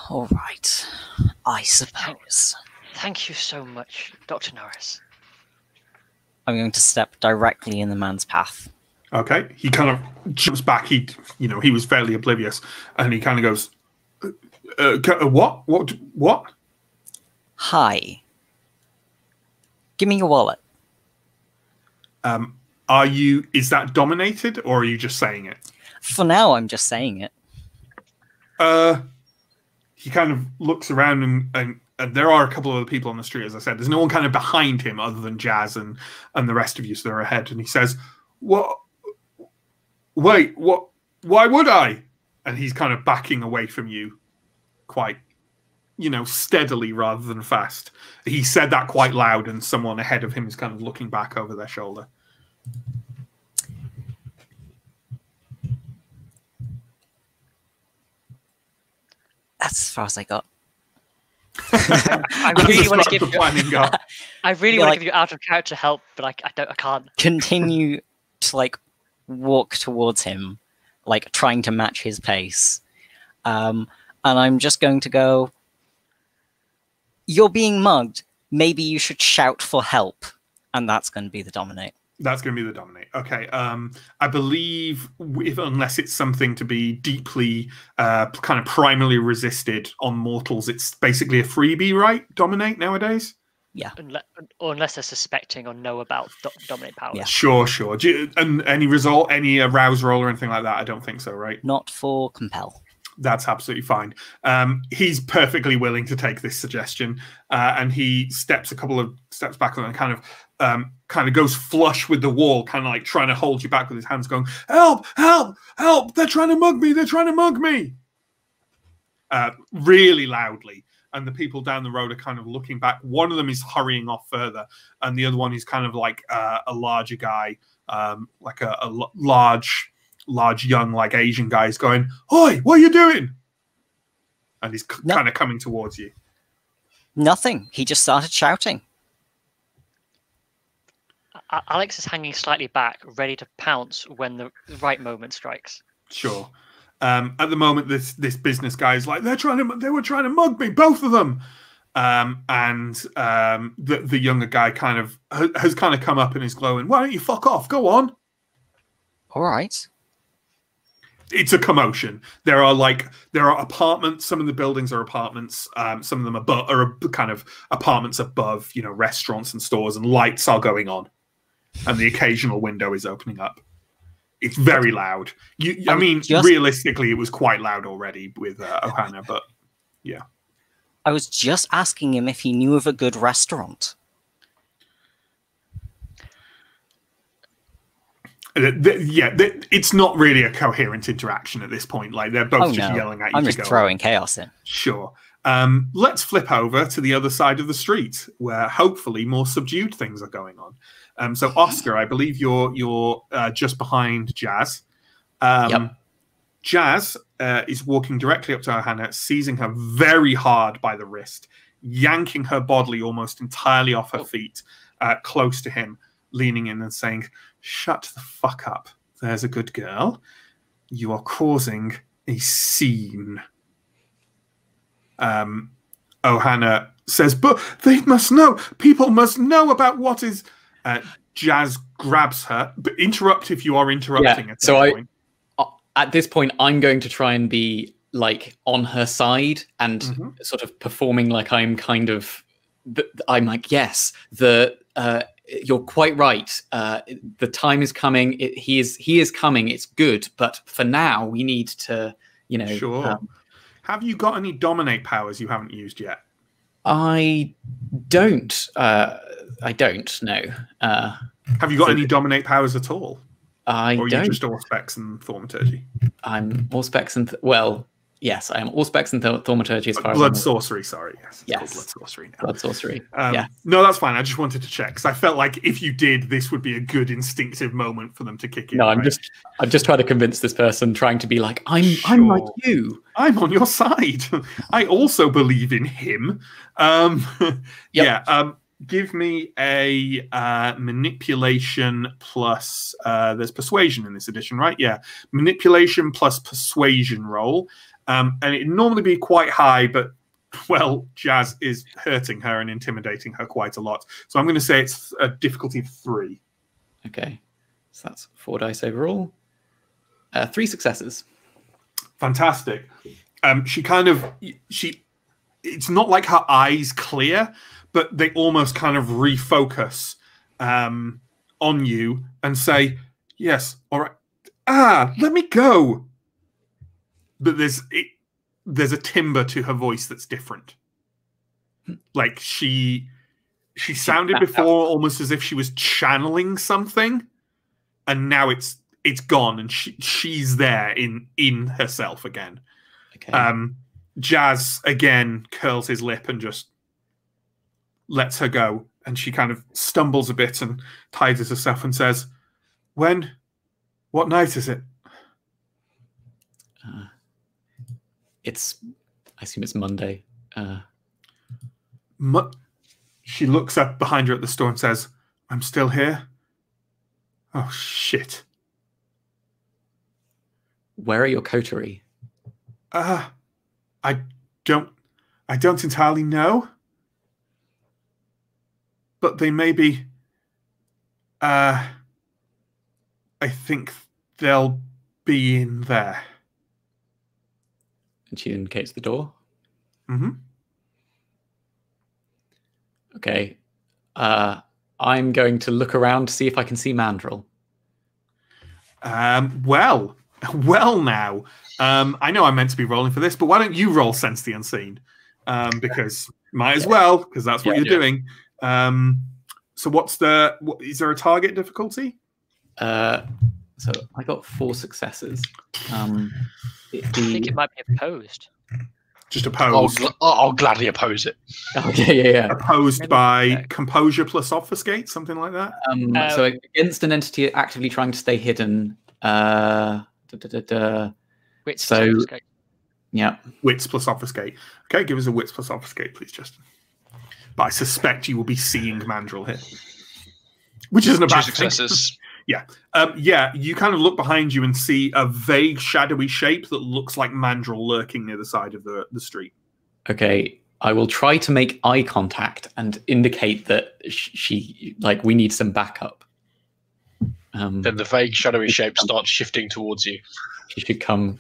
D: All right, I suppose.
F: Thank you so much, Dr. Norris.
D: I'm going to step directly in the man's path.
A: Okay, he kind of jumps back. He was fairly oblivious, and he kind of goes, "What? What?
D: Hi. Give me your wallet."
A: Is that dominated, or are you just saying it?
D: For now, I'm just saying it.
A: He kind of looks around, and there are a couple of other people on the street, as I said. There's no one kind of behind him other than Jazz and the rest of you, so they're ahead. And he says, "What? Wait, what? Why would I?" And he's kind of backing away from you quite, steadily rather than fast. He said that quite loud, and someone ahead of him is kind of looking back over their shoulder.
D: That's as far as I got.
F: I really want to give you. I really want to give you out of character help, but I can't.
D: Continue to walk towards him, trying to match his pace. And I'm just going to go, "You're being mugged. Maybe you should shout for help." And that's going to be the dominate.
A: That's going to be the dominate. Okay. I believe, unless it's something to be deeply kind of primarily resisted on mortals, it's basically a freebie, right? Dominate nowadays?
D: Yeah.
F: Unless they're suspecting or know about dominate powers.
D: Yeah.
A: Sure. And any result, any arouse roll or anything like that? I don't think so, right?
D: Not for compel.
A: That's absolutely fine. He's perfectly willing to take this suggestion, and he steps a couple of steps back and kind of goes flush with the wall, kind of trying to hold you back with his hands, going, "Help! Help! Help! They're trying to mug me! They're trying to mug me!" Really loudly. And the people down the road are kind of looking back. One of them is hurrying off further, and the other one is kind of like a larger guy, like a large young Asian guy is going, "Oi, what are you doing?" And he's kind of coming towards you.
D: Nothing. He just started shouting.
F: Alex is hanging slightly back, ready to pounce when the right moment strikes.
A: Sure. At the moment, this business guy is like, they were trying to mug me, both of them. And the younger guy has come up and is glowing. "Why don't you fuck off? Go on."
D: All right.
A: It's a commotion. There are apartments. Some of the buildings are apartments. Some of them are kind of apartments above, restaurants and stores, and lights are going on, and the occasional window is opening up. It's very loud. Realistically, it was quite loud already with Ohana, but yeah.
D: I was just asking him if he knew of a good restaurant.
A: It's not really a coherent interaction at this point. They're both just yelling at you.
D: I'm just throwing chaos in.
A: Sure. Let's flip over to the other side of the street, where hopefully more subdued things are going on. So Oscar, I believe you're just behind Jazz.
D: Yep.
A: Jazz is walking directly up to Ohana, seizing her very hard by the wrist, yanking her bodily almost entirely off her feet, close to him, leaning in and saying, "Shut the fuck up. There's a good girl. You are causing a scene." Ohana says, "But they must know. People must know about what is..." Jazz grabs her. But interrupt if you are interrupting at that point.
C: At this point, I'm going to try and be on her side and sort of performing like I'm kind of... I'm like, yes, you're quite right. The time is coming. He is coming. It's good. But for now, we need to,
A: Sure. Have you got any dominate powers you haven't used yet?
C: I don't. I don't know.
A: Have you got any dominate powers at all?
C: I
A: or are
C: don't.
A: you just all specs and thaumaturgy?
C: I'm all specs and well, Yes, I am Auspex and Thaumaturgy as far as
A: Blood
C: I'm aware.
A: sorcery, sorry. Yes, it's
C: Yes.
A: called blood sorcery now.
C: Blood sorcery. Yeah.
A: No, that's fine. I just wanted to check because I felt like if you did, this would be a good instinctive moment for them to kick in.
C: No, I'm
A: right?
C: just trying to convince this person, trying to be like, I'm like
A: Sure.
C: you.
A: I'm on your side. I also believe in him. Yeah. Give me a manipulation plus. There's persuasion in this edition, right? Yeah, manipulation plus persuasion roll, and it'd normally be quite high, but well, Jazz is hurting her and intimidating her quite a lot. So I'm going to say it's a difficulty of 3.
C: Okay, so that's 4 dice overall. 3 successes.
A: Fantastic. It's not like her eyes clear, but they almost kind of refocus on you and say, yes, all right. Let me go. But there's a timbre to her voice that's different. Like she sounded before almost as if she was channeling something, and now it's gone, and she's there in herself again.
C: Okay.
A: Jazz again curls his lip and just lets her go, and she kind of stumbles a bit and tidies herself and says, what night is it?
C: I assume it's Monday.
A: She looks up behind her at the store and says, I'm still here? Oh, shit.
C: Where are your coterie?
A: I don't entirely know. But they may be... I think they'll be in there.
C: And she indicates the door.
A: Mm-hmm.
C: Okay. I'm going to look around to see if I can see Mandrill.
A: Well now. I know I'm meant to be rolling for this, but why don't you roll Sense the Unseen? Because might as well, because that's what you're doing. So is there a target difficulty?
C: So I got 4 successes.
F: I think it might be opposed.
A: Just opposed.
E: I'll gladly oppose it.
C: Oh, yeah.
A: Opposed by composure plus obfuscate, something like that.
C: So against an entity actively trying to stay hidden.
F: Wits
C: So-
F: obfuscate.
C: Yeah.
A: Wits plus obfuscate. Okay, give us a wits plus obfuscate, please, Justin. But I suspect you will be seeing Mandrill here, which isn't a
E: 2
A: bad thing.
E: successes.
A: Yeah, you kind of look behind you and see a vague, shadowy shape that looks like Mandrill lurking near the side of the street.
C: Okay. I will try to make eye contact and indicate that she we need some backup.
E: Then the vague, shadowy shape starts shifting towards you.
C: She should come,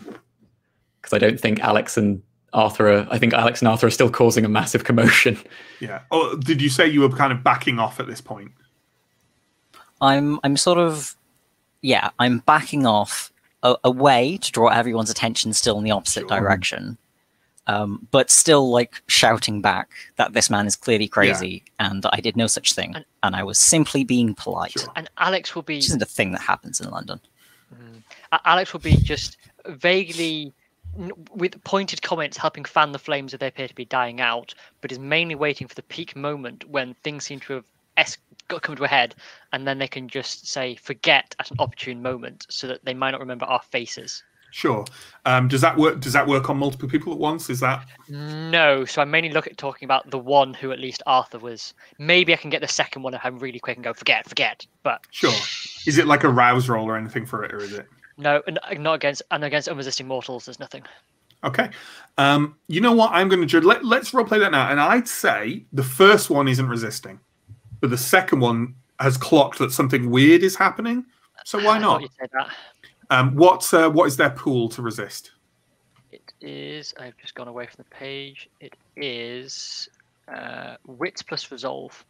C: because I don't think Alex and Arthur are still causing a massive commotion.
A: Yeah. Oh, did you say you were kind of backing off at this point?
D: I'm sort of, I'm backing off away to draw everyone's attention still in the opposite direction. But still like shouting back that this man is clearly crazy and I did no such thing. And I was simply being polite.
A: Sure.
F: And Alex will be...
D: Which isn't a thing that happens in London.
F: Alex will be just vaguely, with pointed comments, helping fan the flames that they appear to be dying out, but is mainly waiting for the peak moment when things seem to have come to a head, and then they can just say forget at an opportune moment so that they might not remember our faces.
A: Sure. Does that work on multiple people at once? Is that...
F: No, so I mainly look at talking about the one who at least Arthur was. Maybe I can get the second one if I'm really quick and go forget. But
A: Sure. Is it like a rouse roll or anything for it, or is it?
F: no, not against unresisting mortals. There's nothing.
A: Okay. You know what? I'm going to let's roleplay that now. And I'd say the first one isn't resisting, but the second one has clocked that something weird is happening. So why
F: I
A: not?
F: thought you said that.
A: What is their pool to resist?
F: It is. I've just gone away from the page. It is wits plus resolve.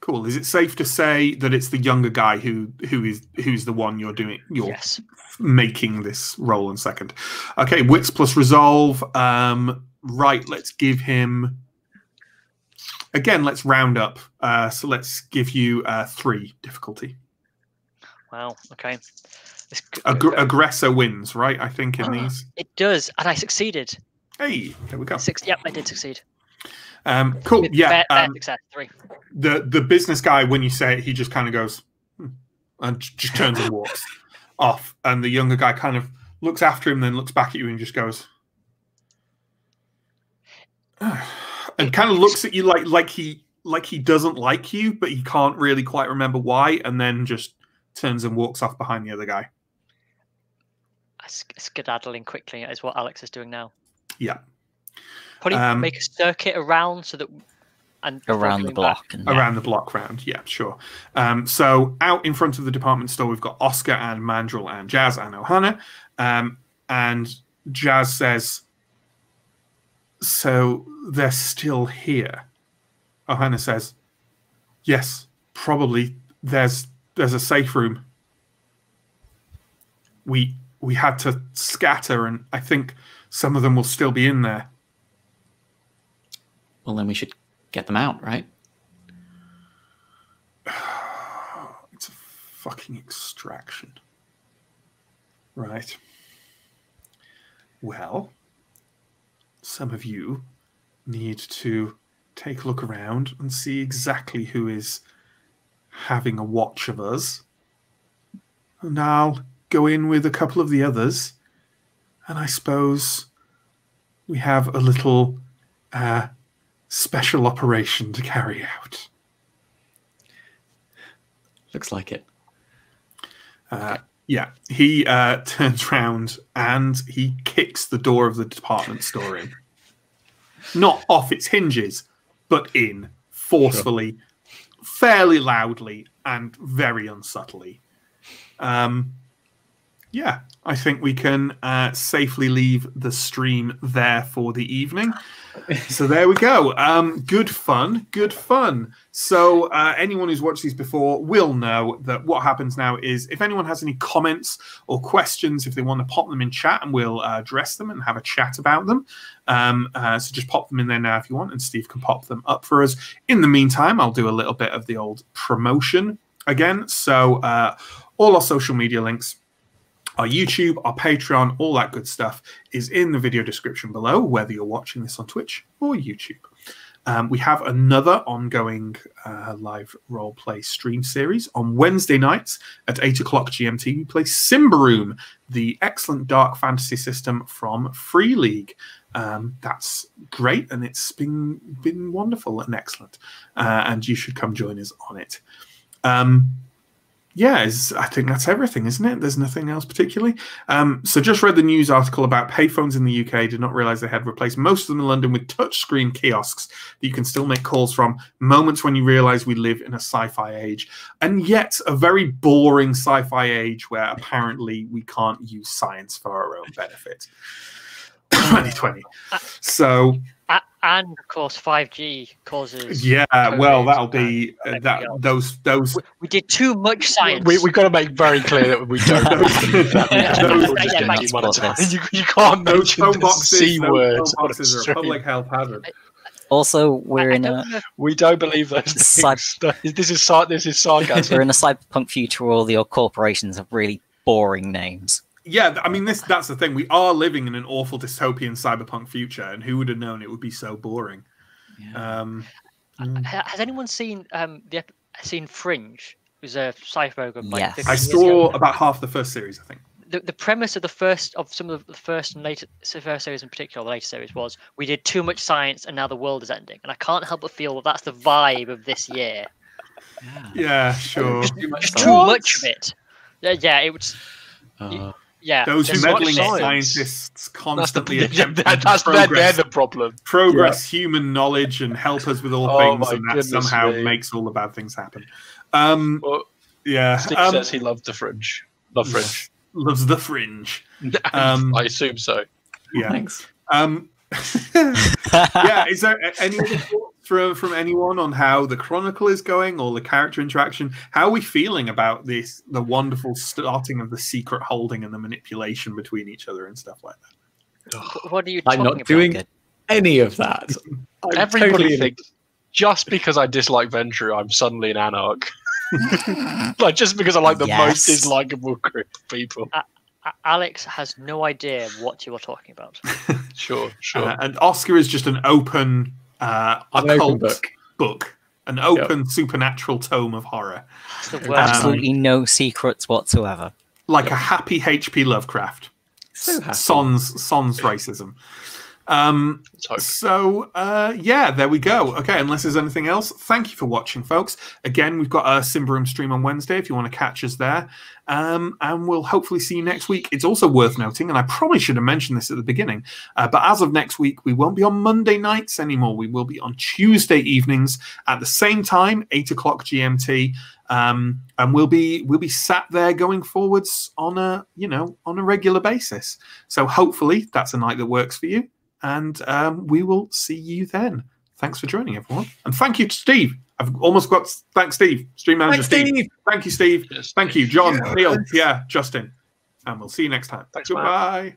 A: Cool. Is it safe to say that it's the younger guy who's the one you're
F: Yes.
A: making this roll in second? Okay, wits plus resolve. Right. Let's give him. Again, let's round up. So let's give you 3 difficulty.
F: Wow. Okay.
A: Aggressor wins, right? I think in these.
F: It does, and I succeeded.
A: Hey, there we go.
F: Yep, I did succeed.
A: Cool. Yeah.
F: Fair success. 3.
A: The business guy, when you say it, he just kind of goes and just turns and walks off. And the younger guy kind of looks after him, then looks back at you and just goes, and kind of looks at you like he doesn't like you, but he can't really quite remember why, and then just turns and walks off behind the other guy.
F: Skedaddling quickly is what Alex is doing now.
A: Yeah.
F: Probably make a circuit around so that
D: around the block.
A: Around the block round, yeah, sure. So out in front of the department store, we've got Oscar and Mandrill and Jazz and Ohana. And Jazz says, "So they're still here." Ohana says, "Yes, probably. There's a safe room. We had to scatter, and I think some of them will still be in there."
C: Well, then we should get them out, right?
A: It's a fucking extraction. Right. Well, some of you need to take a look around and see exactly who is having a watch of us. And I'll go in with a couple of the others. And I suppose we have a little special operation to carry out.
C: Looks like it.
A: Yeah, he turns round and he kicks the door of the department store in. Not off its hinges, but in forcefully, fairly loudly, and very unsubtly. Yeah, I think we can safely leave the stream there for the evening. So there we go. Good fun, good fun. So anyone who's watched these before will know that what happens now is if anyone has any comments or questions, if they want to pop them in chat, and we'll address them and have a chat about them. So just pop them in there now if you want, and Steve can pop them up for us. In the meantime, I'll do a little bit of the old promotion again. So all our social media links, our YouTube, our Patreon, all that good stuff is in the video description below, whether you're watching this on Twitch or YouTube. We have another ongoing live roleplay stream series on Wednesday nights at 8 o'clock GMT. We play Simbaroom, the excellent dark fantasy system from Free League. That's great, and it's been wonderful and excellent. And you should come join us on it. Yeah, I think that's everything, isn't it? There's nothing else particularly. So just read the news article about payphones in the UK. Did not realize they had replaced most of them in London with touchscreen kiosks that you can still make calls from. Moments when you realize we live in a sci-fi age. And yet a very boring sci-fi age where apparently we can't use science for our own benefit. 2020. So...
F: And of course, 5G causes.
A: Yeah,
F: COVID,
A: well, that'll be those.
F: We did too much science.
E: We've got to make very clear that we don't. You can't
A: those phone boxes.
E: C word.
A: Those phone boxes are a public health hazard.
D: Also, we're in a.
E: We don't believe those things. This is sarcasm.
D: We're in a cyberpunk future where all the corporations have really boring names.
A: Yeah, I mean, that's the thing. We are living in an awful dystopian cyberpunk future, and who would have known it would be so boring?
C: Yeah.
F: Has anyone seen seen Fringe? It was a sci-fi program.
D: Yes.
A: I saw about half the first series, I think.
F: The premise of some of the first and later first series in particular, the later series, was we did too much science and now the world is ending. And I can't help but feel that that's the vibe of this year.
A: Yeah, sure.
F: Just too much of it. Yeah, it was. Yeah,
A: those meddling
E: science.
A: scientists constantly
E: they're the problem.
A: Progress human knowledge and help us with all things, and that somehow makes all the bad things happen.
E: Well,
A: yeah,
E: Steve says he loved the Fringe.
A: Loves the Fringe.
E: I assume so.
A: Yeah.
C: Thanks.
A: Yeah, is there any other thoughts from anyone on how the Chronicle is going or the character interaction? How are we feeling about the wonderful starting of the secret holding and the manipulation between each other and stuff like that?
F: What are you talking
C: I'm not doing any of that.
E: Everybody thinks just because I dislike Venture, I'm suddenly an anarch. Like just because I like the most dislikable group of people.
F: Alex has no idea what you are talking about.
E: Sure, sure.
A: And Oscar is just an open occult book, an open supernatural tome of horror.
F: It's the worst.
D: Absolutely no secrets whatsoever.
A: Like a happy H.P. Lovecraft.
C: So happy.
A: Sans racism. Yeah, there we go. Okay, unless there's anything else, thank you for watching, folks. Again, we've got a Simbarum stream on Wednesday if you want to catch us there. And we'll hopefully see you next week. It's also worth noting, and I probably should have mentioned this at the beginning, but as of next week, we won't be on Monday nights anymore. We will be on Tuesday evenings at the same time, 8 o'clock GMT. And we'll be sat there going forwards on a regular basis. So hopefully that's a night that works for you. And we will see you then. Thanks for joining, everyone. And thank you to Steve. I've almost got thanks, Steve. Stream manager Steve. Thank you, Steve.
E: Yes,
A: Thank you, John, Neill, Pierre, Justin. And we'll see you next time.
E: Thanks,
A: Goodbye.
E: Matt.